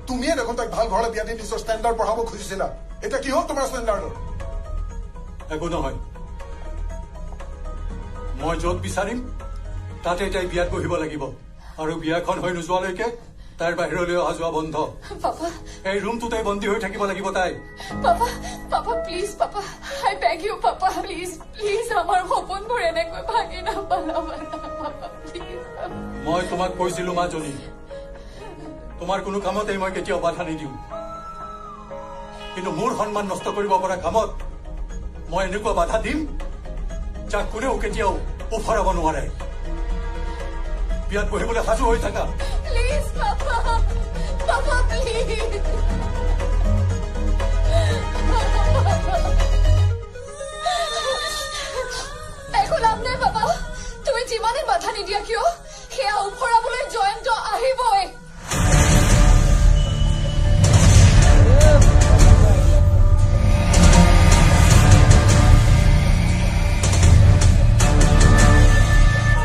তুমিয়ে দেখোন তাইক ভাল ঘৰলৈ বিয়া দি নিজৰ ষ্টেণ্ডাৰ্ড বঢ়াব খুজিছিলা এতিয়া কি হ'ল তোমাৰ ষ্টেণ্ডাৰ্ডৰ একো নহয় মই য'ত বিচাৰিম তাতে তাই বিয়াত বহিব লাগিব আৰু বিয়াখন হৈ নোযোৱালৈকে তাইৰ বাহিৰলৈ অহা যোৱা বন্ধ পাপা এই ৰুমটোতে বন্দী হৈ থাকিব লাগিব তাই papa papa please papa I beg you papa please please আমাৰ সপোনবোৰ এনেকৈ ভাঙি নাপেলাবা পাপা প্লিজ মই তোমাক কৈছিলো মাজনী তোমাৰ কোনো কামতেই মই কেতিয়াও বাধা নিদিওঁ কিন্তু মোৰ সন্মান নষ্ট কৰিব পৰা কামত মই এনেকুৱা বাধা দিম যাক কোনেও কেতিয়াও উফৰাব নোৱাৰে বিয়াত বহিবলৈ সাজু হৈ থাকা প্লিজ পাপা পাপা প্লিজ একো লাভ নাই পাপা তুমি যিমানে বাধা নিদিয়া কিয় সেয়া উফৰাবলৈ জয়ন্ত আহিবই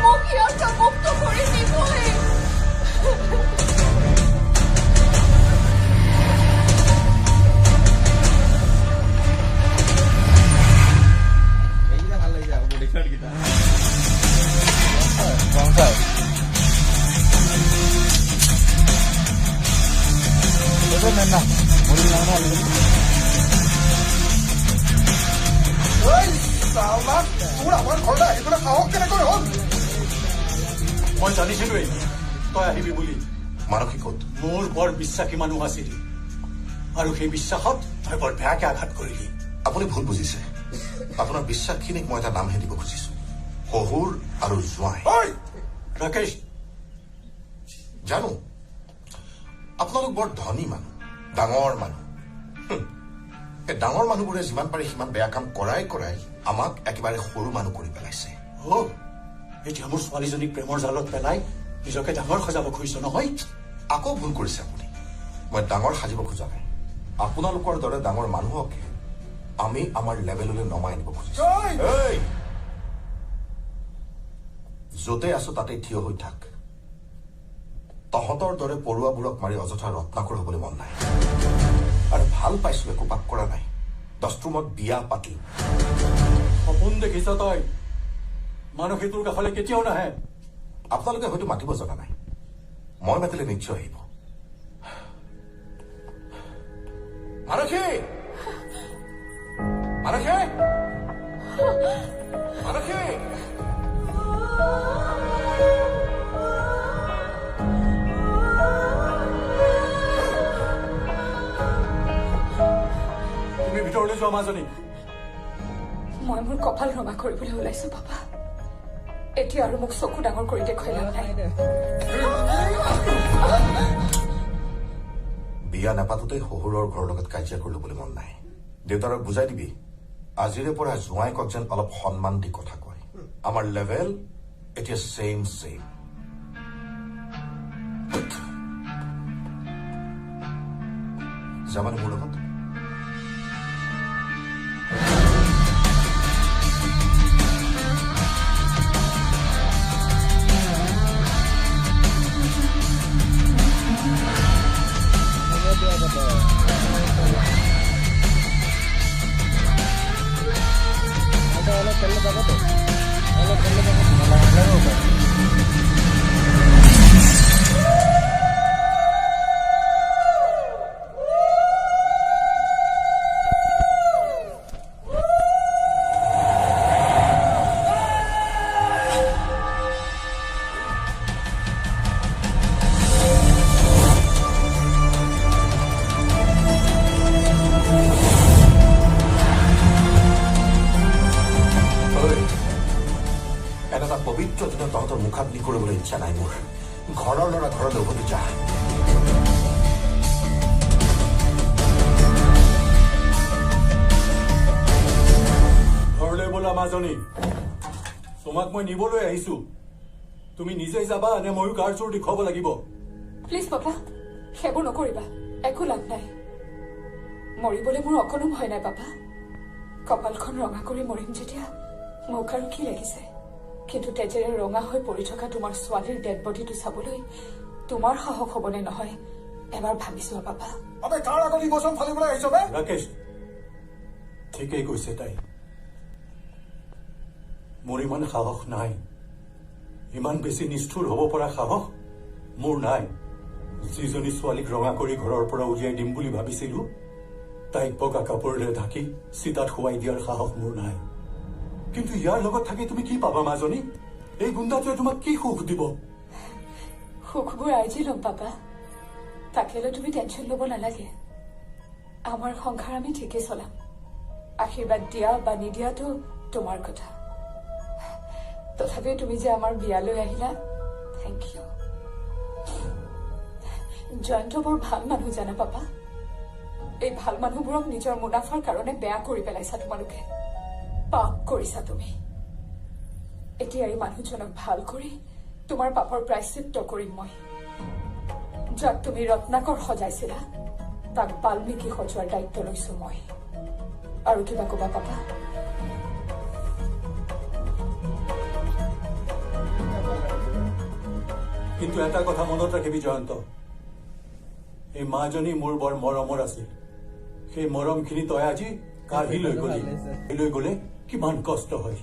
মোক ইয়াৰ পৰা মুক্ত কৰি দিবই এইকেইটা ভাল লাগিছে আকৌ বডিগাৰ্ডকেইটা না তোৰ আমাৰ ঘৰলৈ আহিবলৈ সাহস কেনেকৈ হ'ল মই জানিছিলোৱেই তই আহিবি বুলি মানসিকত মোৰ বৰ বিশ্বাসী মানুহ আছিল আৰু সেই বিশ্বাসত তই বৰ বেয়াকে আঘাত কৰিলি আপুনি ভুল বুজিছে আপোনাৰ বিশ্বাসখিনিক মই এটা নামহে দিব খুজিছো শহুৰ আৰু জোঁৱাই ৰাকেশ জানো আপোনালোক বৰ ধনী মানুহ ডাঙৰ মানুহ এই ডাঙৰ মানুহবোৰে যিমান পাৰে সিমান বেয়া কাম কৰাই কৰাই আমাক একেবাৰে সৰু মানুহ কৰি পেলাইছে এতিয়া মোৰ ছোৱালীজনীক প্ৰেমৰ জালত পেলাই নিজকে ডাঙৰ সজাব খুজিছ নহয় আকৌ ভুল কৰিছে আপুনি মই ডাঙৰ সাজিব খোজা নাই আপোনালোকৰ দৰে ডাঙৰ মানুহকে আমি আমাৰ লেভেললৈ নমাই আনিব খুজিছো য'তে আছো তাতে থিয় হৈ থাক তহঁতৰ দৰে পৰুৱাবোৰক মাৰি অযথা ৰত্নাকৰ হবলৈ মন নাই আৰু ভাল পাইছো একো পাপ কৰা নাই দস্তুমত বিয়া পাতি সপোন দেখিছ তই মানসী তোৰ কাষলৈ কেতিয়াও নাহে আপোনালোকে হয়তো মাতিব জনা নাই মই মাতিলে নিশ্চয় আহিব মানসী মানসী মানসী তুমি ভিতৰলৈ যোৱা মাজনী মই মোৰ কপাল ৰঙা কৰিবলৈ ওলাইছো পাপা এতিয়া আৰু মোক চকু ডাঙৰ কৰি দেখুৱাই লাভ নাই বিয়া নাপাতোতেই শহুৰৰ ঘৰৰ লগত কাজিয়া কৰি ল'বলৈ মন নাই দেউতাৰক বুজাই দিবি আজিৰে পৰা জোঁৱাইকক যেন অলপ সন্মান দি কথা কয় আমাৰ লেভেল এতিয়া ছেইম যাবানে মোৰ লগত পিছত তহঁতৰ মুখাগ্নি কৰিবলৈ ইচ্ছা নাই মোৰ ঘৰৰ ল'ৰা ঘৰলৈ উভতি যা ঘৰলৈ বোলা মাজনী তোমাক মই নিবলৈ আহিছো তুমি নিজেই যাবা নে ময়ো কাৰ চোৰ দেখুৱাব লাগিব প্লিজ পাপা সেইবোৰ নকৰিবা একো লাভ নাই মৰিবলৈ মোৰ অকণো ভয় নাই পাপা কপালখন ৰঙা কৰি মৰিম যেতিয়া মোক আৰু কি লাগিছে কিন্তু তেজেৰে ৰঙা হৈ পৰি থকা তোমাৰ ছোৱালীৰ ডেড বডিটো চাবলৈ তোমাৰ সাহস হ'বনে নহয় এবাৰ ভাবিছো পাপা আবে কাৰ আগত ইমোচন ফালিবলৈ আহিছ বে ৰাকেশ ঠিকেই কৈছে তাই মোৰ ইমান সাহস নাই ইমান বেছি নিষ্ঠুৰ হ'ব পৰা সাহস মোৰ নাই যিজনী ছোৱালীক ৰঙা কৰি ঘৰৰ পৰা উলিয়াই দিম বুলি ভাবিছিলো তাইক বগা কাপোৰেৰে ঢাকি চিতাত শুৱাই দিয়াৰ সাহস মোৰ নাই কিন্তু ইয়াৰ লগত থাকি তুমি কি পাবা মাজনী এই গুণ্ডাটোৱে তোমাক কি সুখ দিব সুখবোৰ আজি ল'ম পাপা তাকেলৈ তুমি টেনশ্যন ল'ব নালাগে আমাৰ সংসাৰ আমি ঠিকেই চলাম আশীৰ্বাদ দিয়া বা নিদিয়াটো তোমাৰ কথা তথাপিও তুমি যে আমাৰ বিয়ালৈ আহিলা থেংক ইউ জয়ন্ত বৰ ভাল মানুহ জানা পাপা এই ভাল মানুহবোৰক নিজৰ মুনাফাৰ কাৰণে বেয়া কৰি পেলাইছা তোমালোকে পাপ কৰিছা তুমি এতিয়া এই মানুহজনক ভাল কৰি তোমাৰ পাপৰ প্ৰায়শ্চিত্ত কৰিম মই যাক তুমি ৰত্নাকৰ সজাইছিলা তাক বাল্মীকি সজোৱাৰ দায়িত্ব লৈছো মই আৰু কিবা কবা পাপা কিন্তু এটা কথা মনত ৰাখিবি জয়ন্ত এই মাজনী মোৰ বৰ মৰমৰ আছিল সেই মৰমখিনি তই আজি কাঢ়ি লৈ গলে কিমান কষ্ট হয়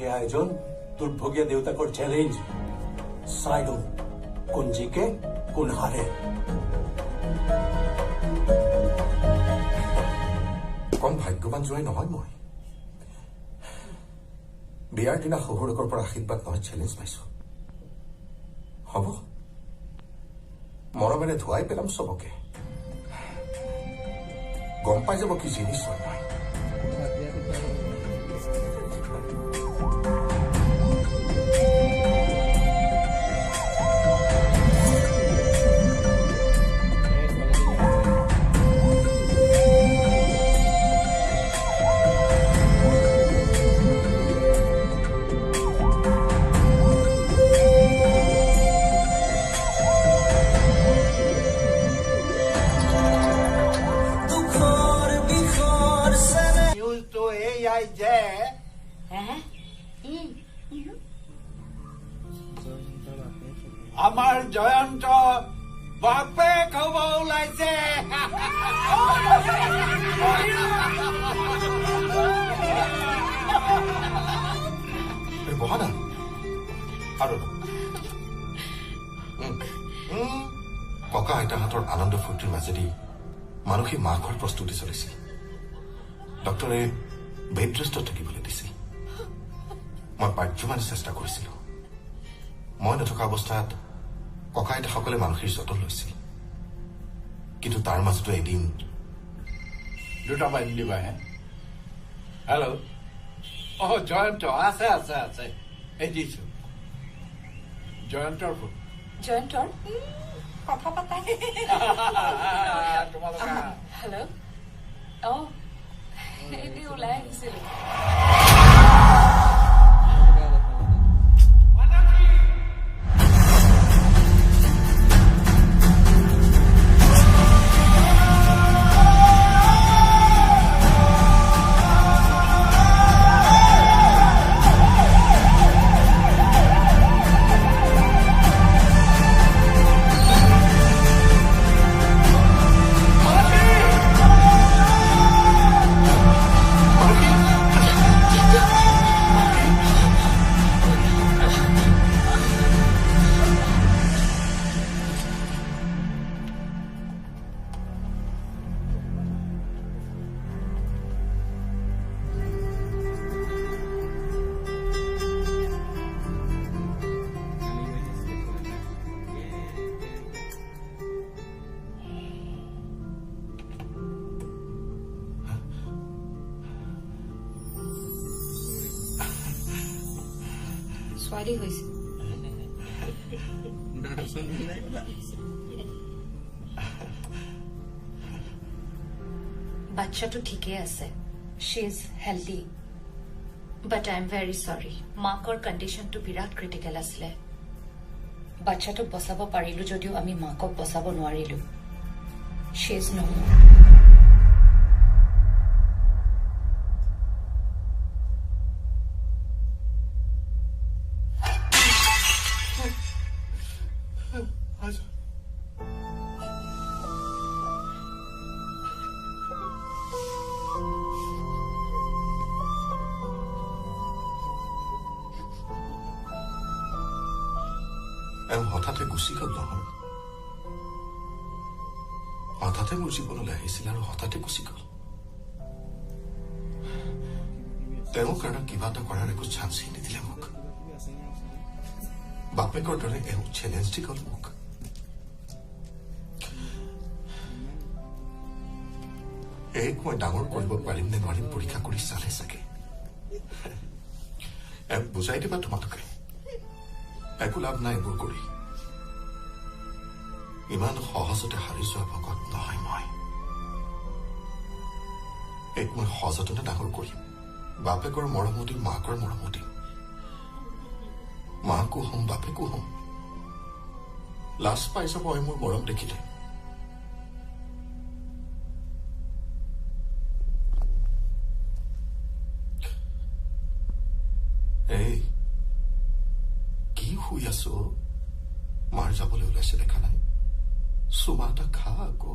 এয়া এজন দুৰ্ভগীয়া দেউতাকৰ চেলেঞ্জ চাই লওঁ কোন জিকে কোন হাৰে কম ভাগ্যৱান জোৱাই নহয় মই বিয়াৰ দিনা শহুৰেকৰ পৰা আশীৰ্বাদ নহয় চেলেঞ্জ পাইছো হ'ব মৰমেৰে ধুৱাই পেলাম চবকে গম পাই যাব কি জিনিস হয় নাই আমাৰ জয়ন্ত বাপে খাব ওলাইছে বহা না আৰু ককা আইতাহঁতৰ আনন্দ ফূৰ্তিৰ মাজেদি মানসিক মাকৰ প্ৰস্তুতি চলিছিল ডক্টৰে বেড ৰেষ্টত থাকিবলৈ দিছিল মই পাৰ্যমান চেষ্টা কৰিছিলো মই নথকা অৱস্থাত ককা আইতাসকলে মানসিক যতন লৈছিল কিন্তু তাৰ মাজতো এদিন দুটা বাইন দিবা হে হেল্ল' জয়ন্ত আছে আছে আছে এই দিছো জয়ন্তৰ ফোন জয়ন্তৰ কথা পাতা তোমালোকে হেল্ল' এনেই ওলাই আহিছিলো ছোৱালী হৈছে বাচ্চাটো ঠিকেই আছে she is healthy but I am very sorry माকৰ কণ্ডিশনটো বিৰাট ক্ৰিটিকেল আছিল বাচ্চাটোক বচাব পাৰিলো যদিও আমি মাকক বচাব নোৱাৰিলো शी इज नो হঠাতে গুচি গল নহয় হঠাতে মোৰ জীৱনলৈ আহিছিল আৰু হঠাতে গুচি গল তেওঁৰ কাৰণে কিবা এটা কৰাৰ একো চান্সেই নিদিলে মোক বাপেকৰ দৰে এওঁ চেলেঞ্জ দি গল মোক এইক মই ডাঙৰ কৰিব পাৰিম নে নোৱাৰিম পৰীক্ষা কৰি চালে চাগে এওঁক বুজাই দিবা তোমালোকে একো লাভ নাই এইবোৰ কৰি ইমান সহজতে হাৰি যোৱা ভকত নহয় মই এইক মই সযতনে ডাঙৰ কৰিম বাপেকৰ মৰমো দিম মাকৰ মৰমো দিম মাকো হম বাপেকো হম লাজ পাই যাব মোৰ মৰম দেখিলে এই কি শুই আছো মাৰ যাবলৈ ওলাইছে দেখা নাই চুমা এটা খা আকৌ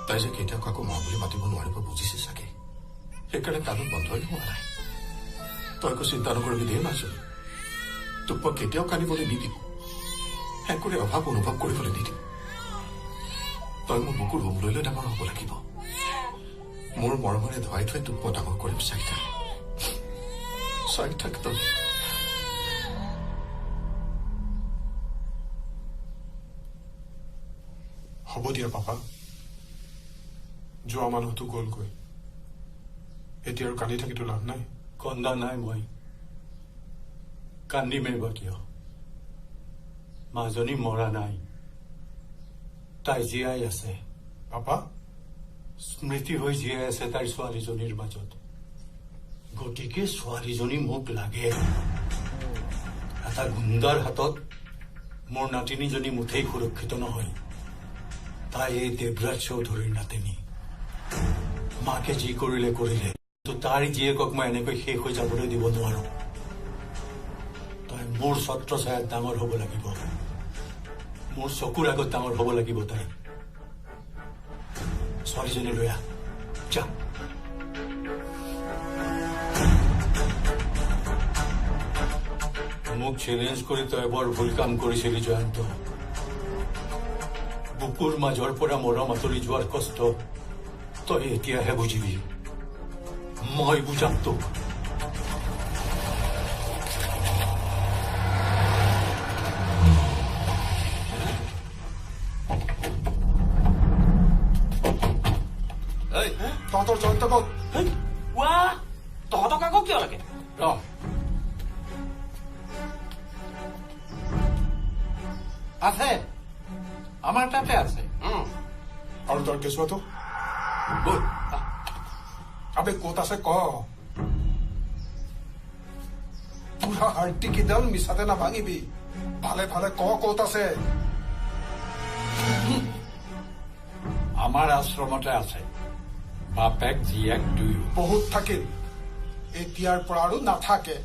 তাই যে কেতিয়াও কাকো মা বুলি মাতিব নোৱাৰিব বুজিছে চাগে সেইকাৰণে কাণত বন্ধই হোৱা নাই তই একো চিন্তা নকৰিবি দেই মাজনী তোক মই কেতিয়াও কান্দিবলৈ নিদিম একোৰে অভাৱ অনুভৱ কৰিবলৈ নিদিম তই মোৰ বুকুৰ ৰুম লৈ লৈ ডাঙৰ হ'ব লাগিব মোৰ মৰমৰে ধুৱাই থৈ তোক মই ডাঙৰ কৰিম চাই থাক তই হ'ব দিয়া পাপা যোৱা মানুহটো গ'লগৈ এতিয়া আৰু কান্দি থাকিতো লাভ নাই কন্দা নাই মই কান্দিমেই বা কিয় মাজনী মৰা নাই তাই জীয়াই আছে পাপা স্মৃতি হৈ জীয়াই আছে তাইৰ ছোৱালীজনীৰ মাজত গতিকে ছোৱালীজনী মোক লাগে এটা গুণ্ডাৰ হাতত মোৰ নাতিনীজনী মুঠেই সুৰক্ষিত নহয় তাই এই দেৱৰাজ চৌধুৰীৰ নাতিনী মাকে যি কৰিলে কৰিলে তাৰ জীয়েকক মই এনেকৈ শেষ হৈ যাবলৈ দিব নোৱাৰো তাই মোৰ ছত্ৰ ছায়াত ডাঙৰ হ'ব লাগিব মোৰ চকুৰ আগত ডাঙৰ হ'ব লাগিব তাই ছোৱালীজনী লৈ আহ যা মোক চেলেঞ্জ কৰি তই বৰ ভুল কাম কৰিছিলি জয়ন্ত বুকুৰ মাজৰ পৰা মৰম আঁতৰি যোৱাৰ কষ্ট তই এতিয়াহে বুজিবি মই বুজাম তোক তহঁতৰ জয়ন্ত ক'ত তহঁতক আকৌ কিয় লাগে আছে আমাৰ তাতে আছে আৰু তোৰ কেঁচুৱাটো আবে ক'ত আছে ক বুঢ়া হাৰ্টি কেইডাল মিছাতে নাভাঙিবি ভালে ভালে ক'ত আছে? আমাৰ আশ্ৰমতে আছে, বাপেক জীয়েক দুয়ো। বহুত থাকিল, এতিয়াৰ পৰা আৰু নাথাকে।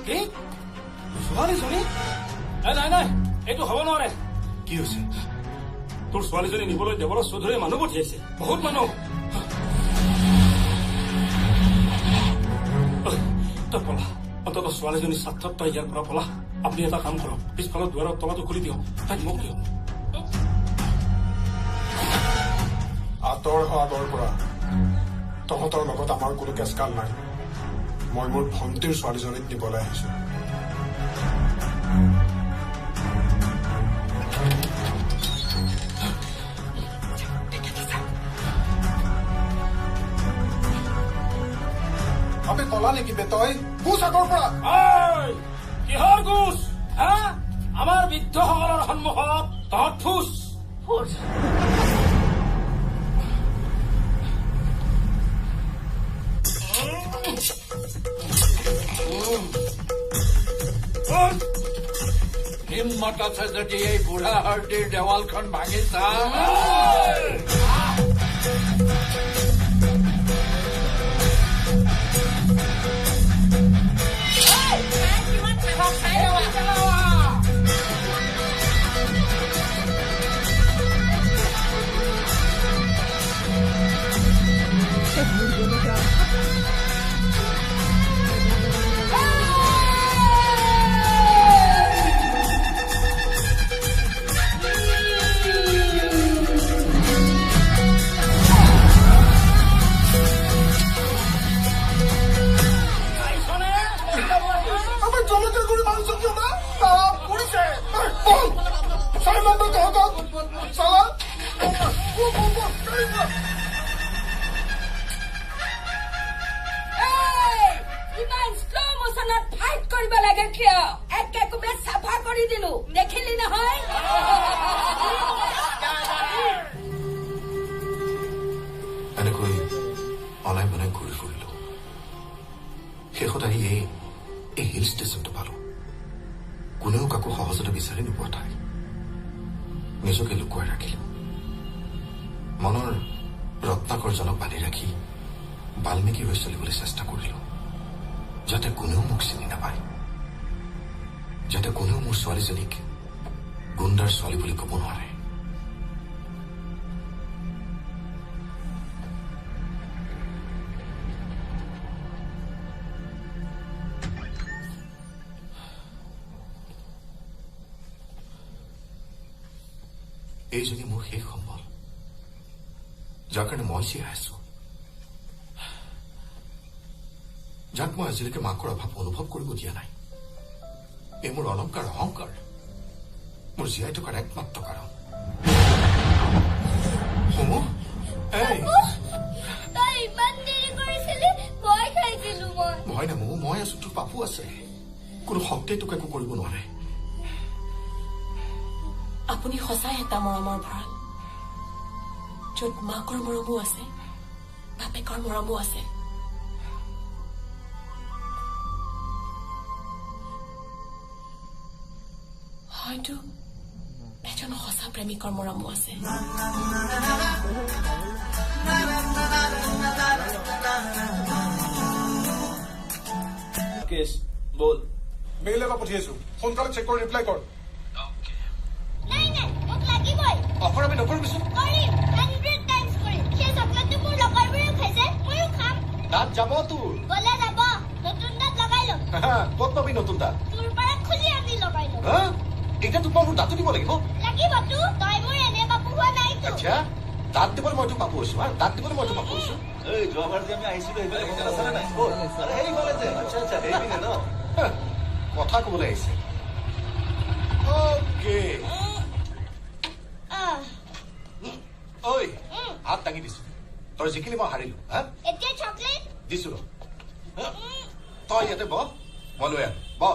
কি ছোৱালীজনী? নাই নাই, এইটো হ'ব নোৱাৰে। কি হৈছে? তোৰ ছোৱালীজনী নিবলৈ দেৱৰাজ চৌধুৰীয়ে মানুহ পঠিয়াইছে, বহুত মানুহ। তই পলা, অন্তত ছোৱালীজনী স্বাৰ্থত তই ইয়াৰ পৰা পলা। আপুনি এটা কাম কৰক, পিছফালৰ দুৱাৰৰ তলাটো খুলি দিয়ক, তাইক মোক দিয়ক। আঁতৰ হ আগৰ পৰা। তহঁতৰ লগত আমাৰ কোনো কেচকাল নাই। মই মোৰ ভণ্টিৰ ছোৱালীজনীক নিবলৈ আহিছো। আমি কলা নেকি বে তই? গুচ আগৰ পৰা। কিহৰ গোচ? হা? আমাৰ বৃদ্ধসকলৰ সন্মুখত তহঁত ফুচ। হিম্মত আছে যদি এই বুঢ়া হাৰ্দিৰ দেৱালখন ভাঙিছা। এনেকৈ অনাই বনাই ঘূৰি ফুৰিলো। শেষত আহি এই হিল ষ্টেচনটো পালো। কোনেও কাকো সহজতে বিচাৰি নোপোৱা ঠাই। নিজকে লুকুৱাই ৰাখিলো। মনৰ ৰত্নাকৰজনক বান্ধি ৰাখি বাল্মীকি হৈ চলিবলৈ চেষ্টা কৰিলো, যাতে কোনেও মোক চিনি নাপায়, যাতে কোনেও মোৰ ছোৱালীজনীক গুণ্ডাৰ ছোৱালী বুলি ক'ব নোৱাৰে। এইজনী মোৰ শেষ সম্বল, যাৰ কাৰণে মই জীয়াই আছো, যাক মই আজিলৈকে মাকৰ অভাৱ অনুভৱ কৰিব দিয়া নাই। এই মোৰ অলংকাৰ অহংকাৰ, মোৰ জীয়াই থকাৰ একমাত্ৰ কাৰণ। ভয় নামো, মই আছো, তোৰ পাপু আছে। কোনো শক্তিয়ে তোক একো কৰিব নোৱাৰে। আপুনি সঁচাই এটা মৰমৰ ভঁৰাল, য'ত মাকৰ মৰমো আছে, বাপেকৰ মৰমো আছে। হয়তো এজন সঁচা প্ৰেমিকৰ মৰমো আছে। কেছ বল। মেইল এটা পঠিয়াইছো, সোনকালে চেক কৰি ৰিপ্লাই কৰ। অফাৰ আমি নকৰিবিচোন। দাঁত যাব তোৰ। ক'ত পাবি নতুন দাঁত? এতিয়া তোক মই মোৰ দাঁতো দিব লাগিব। আচ্ছা, দাঁত দিবলৈ মইতো পাপু হৈছো। দাঁত দিবলৈ মইতো পাপু হৈছো। যোৱাবাৰ যে আমি আহিছিলো সেইফালে হোটেল আছেনে নাই? সেইফালে যে। আচ্ছা আচ্ছা, সেইপিনে ন? কথা কবলৈ আহিছে। অ'কে। ঐ, হাত দাঙি দিছো। তই জিকিলি মই হাৰিলো। দিছো ৰ। তই ইয়াতে বহ, মই লৈ আনো। বহ।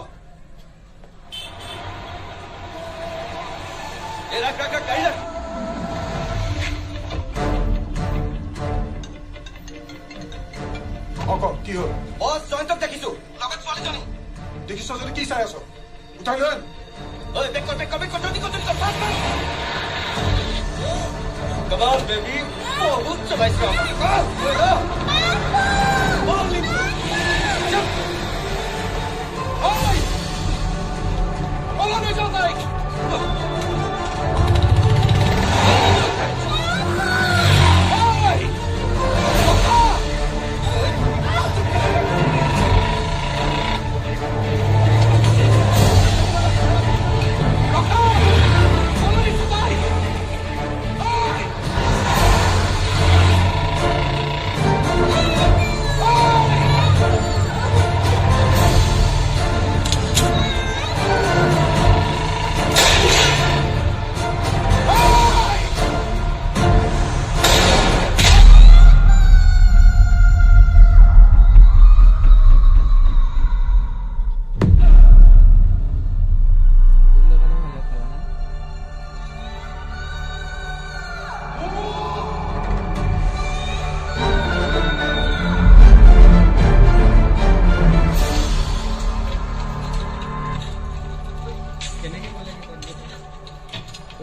ৰাখ ৰাখ ৰাখ গাড়ি ৰাখ কি হ'ল বস জয়ন্তক দেখিছো লগত ছোৱালীজনী দেখিছ যদি কি চাই আছ উঠাই লৈ ঐ বেক কর জলদি কর কমান বেবি বহুত চলাইছো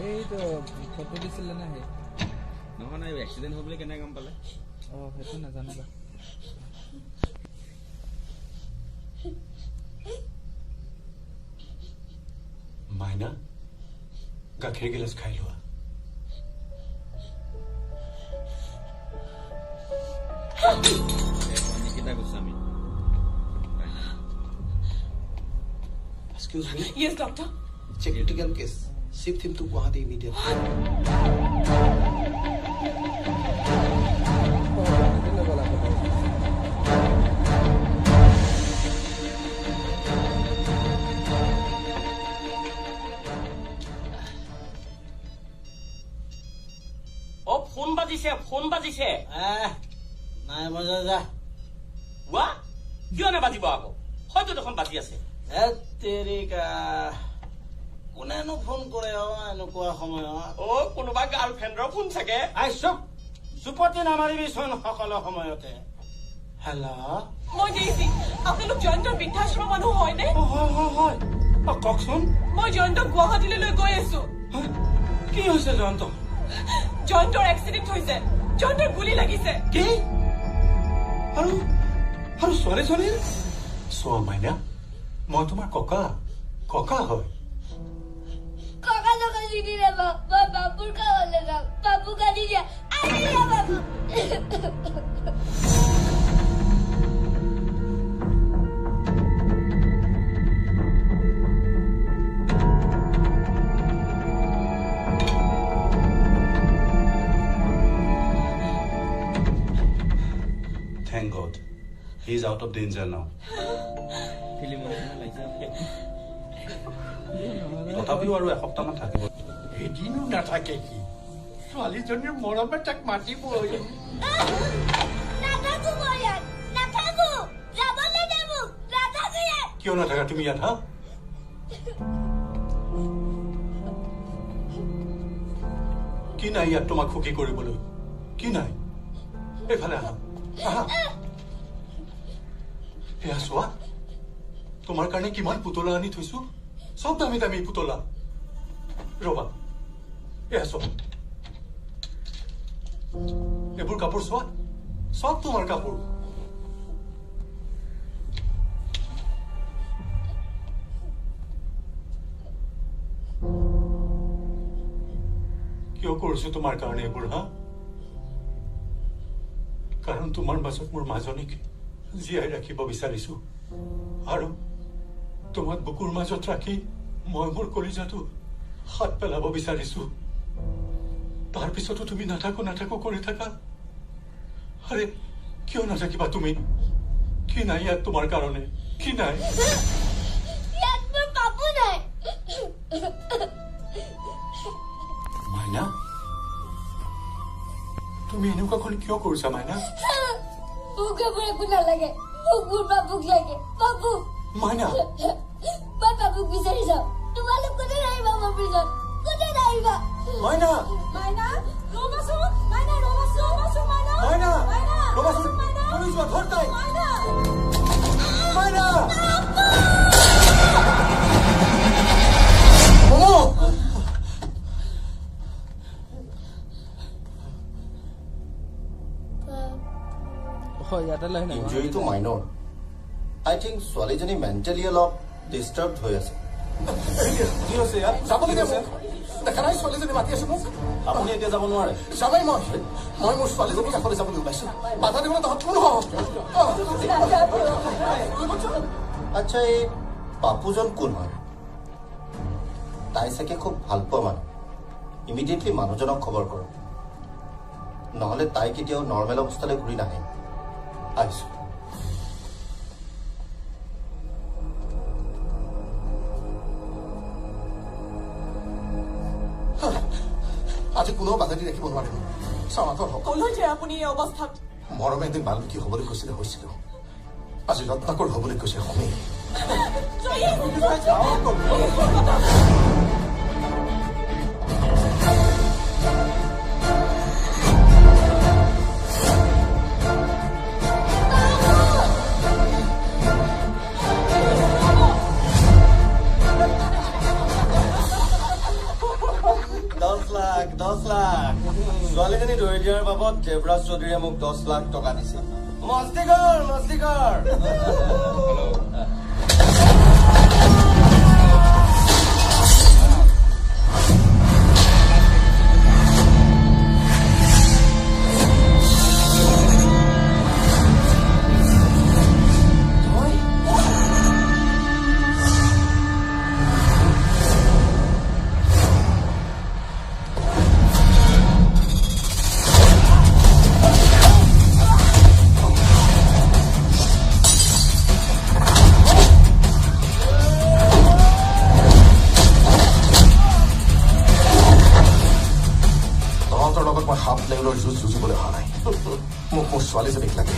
এইটো ফটো দিছিলে না সেই নহয় নাই এক্সিডেণ্ট হ'ল বুলি কেনেকৈ গম পালে সেইটো নাজানো বা মাইনা গাখীৰ গিলাচ খাই লোৱা Nikita Goswami Excuse me? Yes, doctor. It's a critical case. Shift him to Guwahati immediately. ও ফোন বাজিছে নাই মজা যা ৱা কিয় নাবাজিব আকৌ হয়তো দেখোন বাজি আছে তেৰিকা কোনেনো ফোন কৰে এনেকুৱা সময়ত কোনোবা গাৰ্লফ্ৰেণ্ডৰ ফোন চাগে চুপ চুপতি নামাৰিবি চোন সকলো সময়তে হেল্ল' মই ডেইজি আপোনালোক জয়ন্তৰ বৃদ্ধাশ্ৰমৰ মানুহ হয়নে হয় কওকচোন মই জয়ন্তক গুৱাহাটীলৈ লৈ গৈ আছো কি হৈছে জয়ন্ত জয়ন্তৰ এক্সিডেণ্ট হৈছে জয়ন্তৰ গুলি লাগিছে কি আৰু ছোৱালীজনীৰ চোৱা মাইনা মই তোমাৰ ককা হয় ককা দোকান দিদি রে বাবা বাবুর কাছে যাও বাবু গাড়ি যা আরে বাবু Thank God. He's out of danger now. তথাপিও আৰু এসপ্তাহমান থাকিব এদিনো নাথাকে কি ছোৱালীজনীৰ মৰমে তাক মাতিবই কিয় নাথাকা তুমি ইয়াত হা কি নাই ইয়াত তোমাক সুখী কৰিবলৈ কি নাই এইফালে আহা এয়া চোৱা তোমাৰ কাৰণে কিমান পুতলা আনি থৈছো সব দামী দামী পুতলা ৰবা এয়া চোৱা এইবোৰ কাপোৰ চোৱা সব তোমাৰ কাপোৰ কিয় কৰিছো তোমাৰ কাৰণে এইবোৰ হা কাৰণ তোমাৰ মাজত মোৰ মাজনীক জীয়াই ৰাখিব বিচাৰিছো আৰু তোমাক বুকুৰ মাজত ৰাখি মই মোৰ কলিজাটো হাত পেলাব বিচাৰিছো তাৰপিছতো তুমি নাথাকো কৰি থাকা আৰে কিয় নাথাকিবা তুমি কি নাই ইয়াত তোমাৰ কাৰণে কি নাই মাইনা তুমি এনেকুৱা কৰি কিয় কৰিছা মাইনা মোক একো নালাগে মোক মোৰ বাবুক লাগে বাবু মাইনা মই বাবুক বিচাৰি যাওঁ তোমালোক কোনে নাহিবা মোৰ পিছত কোনে নাহিবা নোৱাৰিবা মাইনা মাইনা ৰ'বাচোন মাইনা ৰ'বাচোন মাইনা মাইনা মাইনা ৰ'বাচোন তুমি যোৱা ধৰ তাই মাইনা মাইনা ইয়াতে লৈ নাযাওঁ ইঞ্জুৰিটো মাইনৰ আই থিংক ছোৱালীজনী মেণ্টেলি অলপ ডিষ্টাৰ্ব হৈ আছে কি হৈছে ইয়াত যাবলৈ দিয়া মোক দেখা নাই ছোৱালীজনী মাতি আছে মোক আপুনি এতিয়া যাব নোৱাৰে যামেই মই মোৰ ছোৱালীজনীৰ কাষলৈ যাবলৈ ওলাইছো বাধা দিবলৈ তহঁত কোন আচ্ছা এই বাপুজন কোন হয় তাই চাগে খুব ভাল পোৱা মানুহ ইমিডিয়েটলি মানুহজনক খবৰ কৰক নহ'লে তাই কেতিয়াও নৰ্মেল অৱস্থালৈ ঘূৰি নাহে আহিছো আজি কোনেও বাধা দি ৰাখিব নোৱাৰিব চামাতৰ হওক কলৈ যায় আপুনি এই অৱস্থাত মৰমে এদিন বাল্মীকি হবলৈ কৈছিলে হৈছিলো আজি ৰত্নাকৰ হবলৈ কৈছে সমী ছোৱালীজনী ধৰি দিয়াৰ বাবদ দেৱৰাজ চৌধুৰীয়ে মোক 10 লাখ টকা দিছে মস্তি কৰ যুঁজিবলৈ অহা নাই মোক মোৰ ছোৱালীজনীক লাগে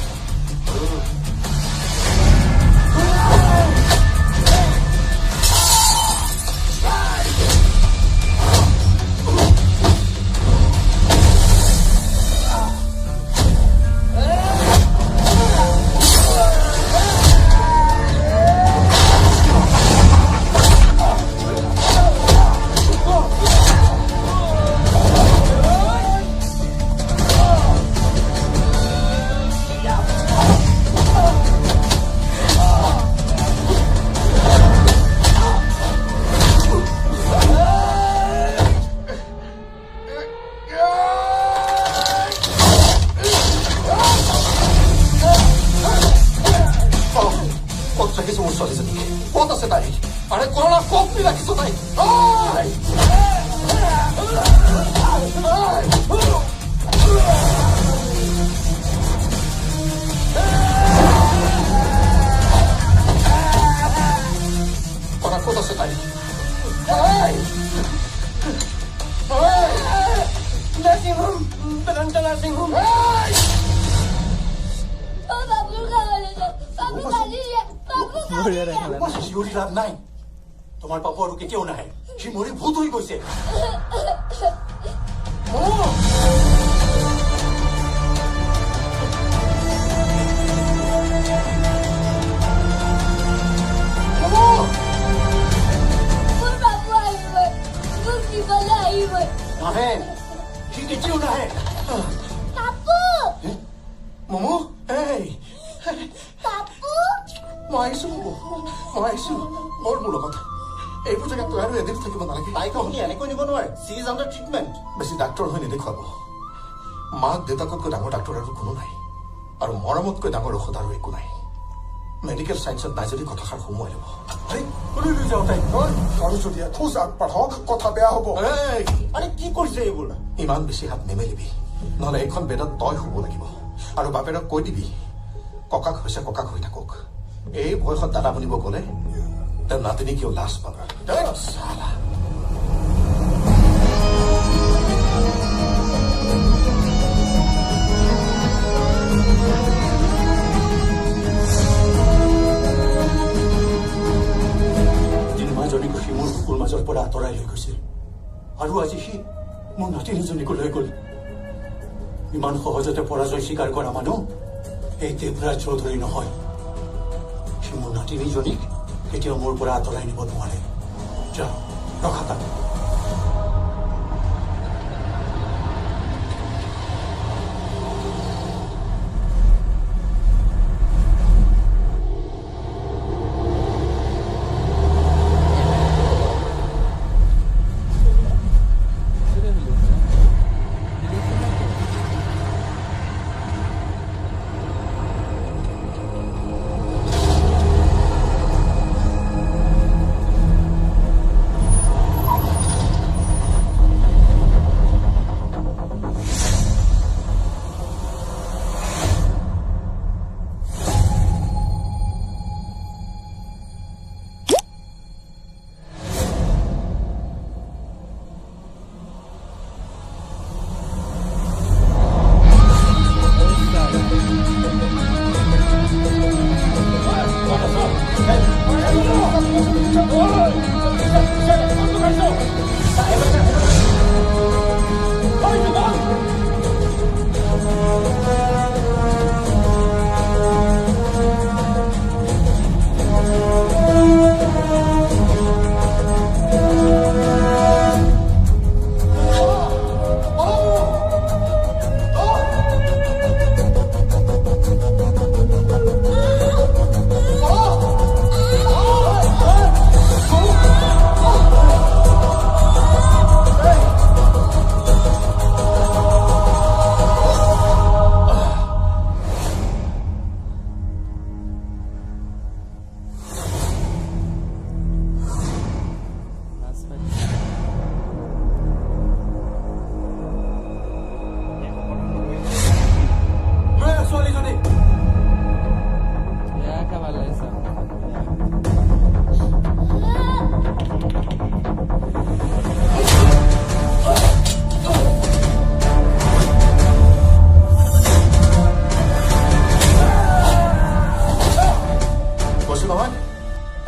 নাই তোমাৰ পাপু আৰু কেতিয়াও নাহে সি মৰি ভূত হৈ গৈছে নাহে সি কেতিয়াও নাহে মমু মই আহিছো মই আহিছো মোৰ লগত এইবোৰ জেগাত তই আৰু এদিন থাকিব নালাগে তাইক আপুনি এনেকৈ নিব নোৱাৰে চি ইজ আণ্ডাৰ ট্ৰিটমেণ্ট বেছি ডাক্তৰ হৈ নেদেখুৱাব মাক দেউতাকতকৈ ডাঙৰ ডাক্তৰ আৰু কোনো নাই আৰু মৰমতকৈ ডাঙৰ ঔষধ আৰু একো নাই মেডিকেল চাইন্সত নাই যদি কথাষাৰ সোমোৱাই ল'ব লৈ যাওঁ তাইক সৰস্বতীয়ে খোজ আগবাঢ়ক কথা বেয়া হ'ব আৰে কি কৰিছে এইবোৰ ইমান বেছি হাত নেমেলিবি নহ'লে এইখন বেদত তই শুব লাগিব আৰু বাপেৰক কৈ দিবি ককাক হৈছে ককাক হৈ থাকক এই বয়সত দাদা বনিব গ'লে তেওঁৰ নাতিনি কিয় লাজ পাবা চালা যিমাজনী সি মোৰ কুকুৰ মাজৰ পৰা আঁতৰাই লৈ গৈছিল আৰু আজি সি মোৰ নাতিনীজনীকো লৈ গ'ল। ইমান সহজতে পৰাজয় স্বীকাৰ কৰা মানুহ এই দেৱৰাজ চৌধুৰী নহয়। সি মোৰ নাতিনীজনীক কেতিয়াও মোৰ পৰা আঁতৰাই নিব নোৱাৰে। যা ৰখা তাক।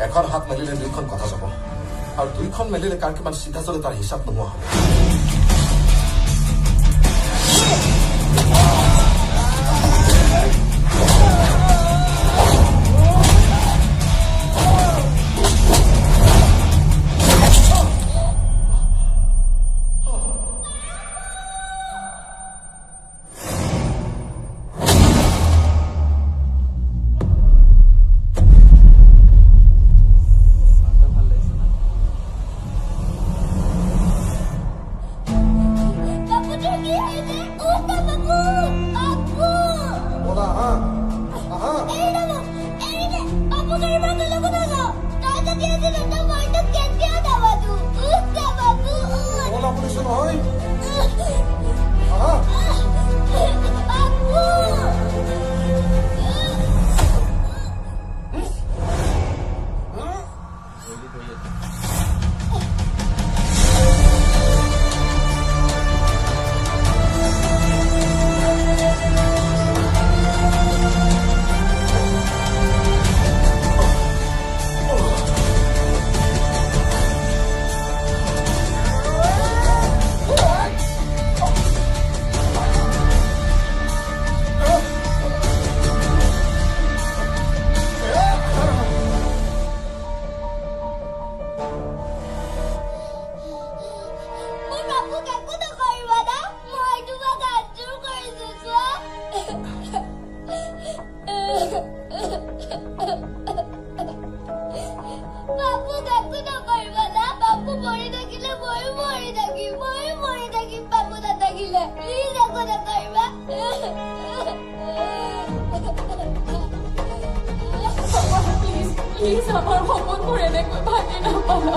এখন হাত মেলিলে দুইখন কথা যাব আৰু দুইখন মেলিলে কাৰ কিমান চিধা চলে তাৰ হিচাপ নোহোৱা হ'ব। প্লিজ আমাৰ সপোনবোৰ এনেকৈ ভাঙি নাপাবা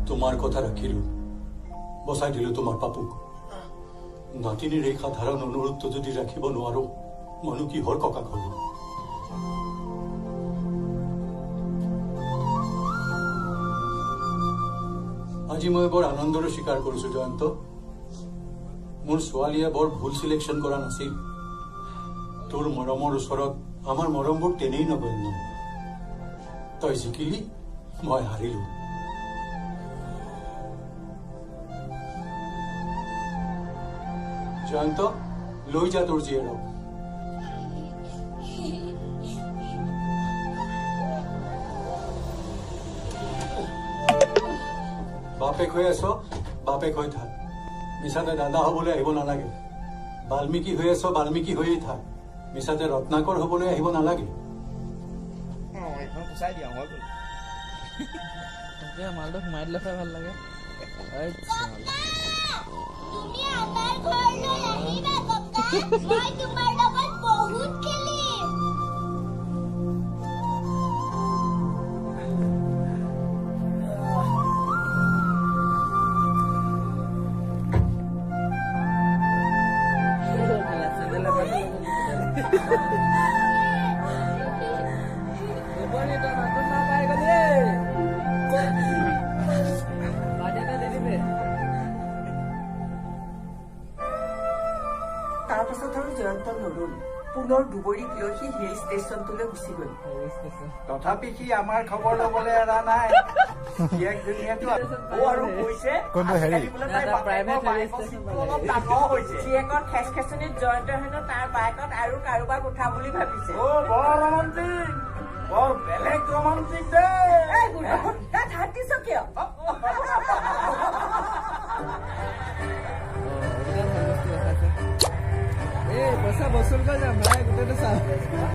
তোমাৰ কথা ৰাখিলো বচাই দিলো তোমাৰ পাপুক নাতিনীৰ এই সাধাৰণ অনুৰোধটো যদি ৰাখিব নোৱাৰো মইনো কিহৰ ককাক হলো। আজি মই বৰ আনন্দৰে স্বীকাৰ কৰিছো জয়ন্ত, মোৰ ছোৱালীয়ে বৰ ভুল চিলেকশ্যন কৰা নাছিল। তোৰ মৰমৰ ওচৰত আমাৰ মৰমবোৰ তেনেই নগণ্য। তই জিকিলি, মই হাৰিলো। জয়ন্ত, লৈ যা তোৰ জীয়েৰক। বাপেক হৈ আছ, বাপেক হৈ থাক। মিছাতে দাদা হবলৈ আহিব নালাগে। বাল্মীকি হৈ আছ, বাল্মীকি হৈয়ে থাক। মিছাতে ৰত্নাকৰ হবলৈ আহিব নালাগে। মালটো সোমাই দিলে চাই ভাল লাগে। তুমি আমাৰ ঘৰলৈ আহিবা ককা, মই তোমাৰ লগত বহুত খেলিম। তাৰ পাছত আৰু জয়ন্ত নৰল। পুনৰ দুবৰীক লৈ সি হিল ষ্টেচনটোলৈ গুচি গল। তথাপি সি আমাৰ খবৰ ল'বলৈ এৰা নাই। জীয়েক জনীয়েতো আৰু কৈছে আজিকালি বোলে তাই বাপেকৰ বাইকৰ চিটটো অলপ ডাঙৰ হৈছে। জীয়েকৰ খেচ খেচনিত জয়ন্ত হেনো তাৰ বাইকত আৰু কাৰোবাক উঠাম বুলি ভাবিছে। বৰ ৰোমান্টিক, বৰ বেলেগ ৰোমান্টিক কিয়? পইচা বসুল কৰি যাম ভাই গোটেইটো চাম।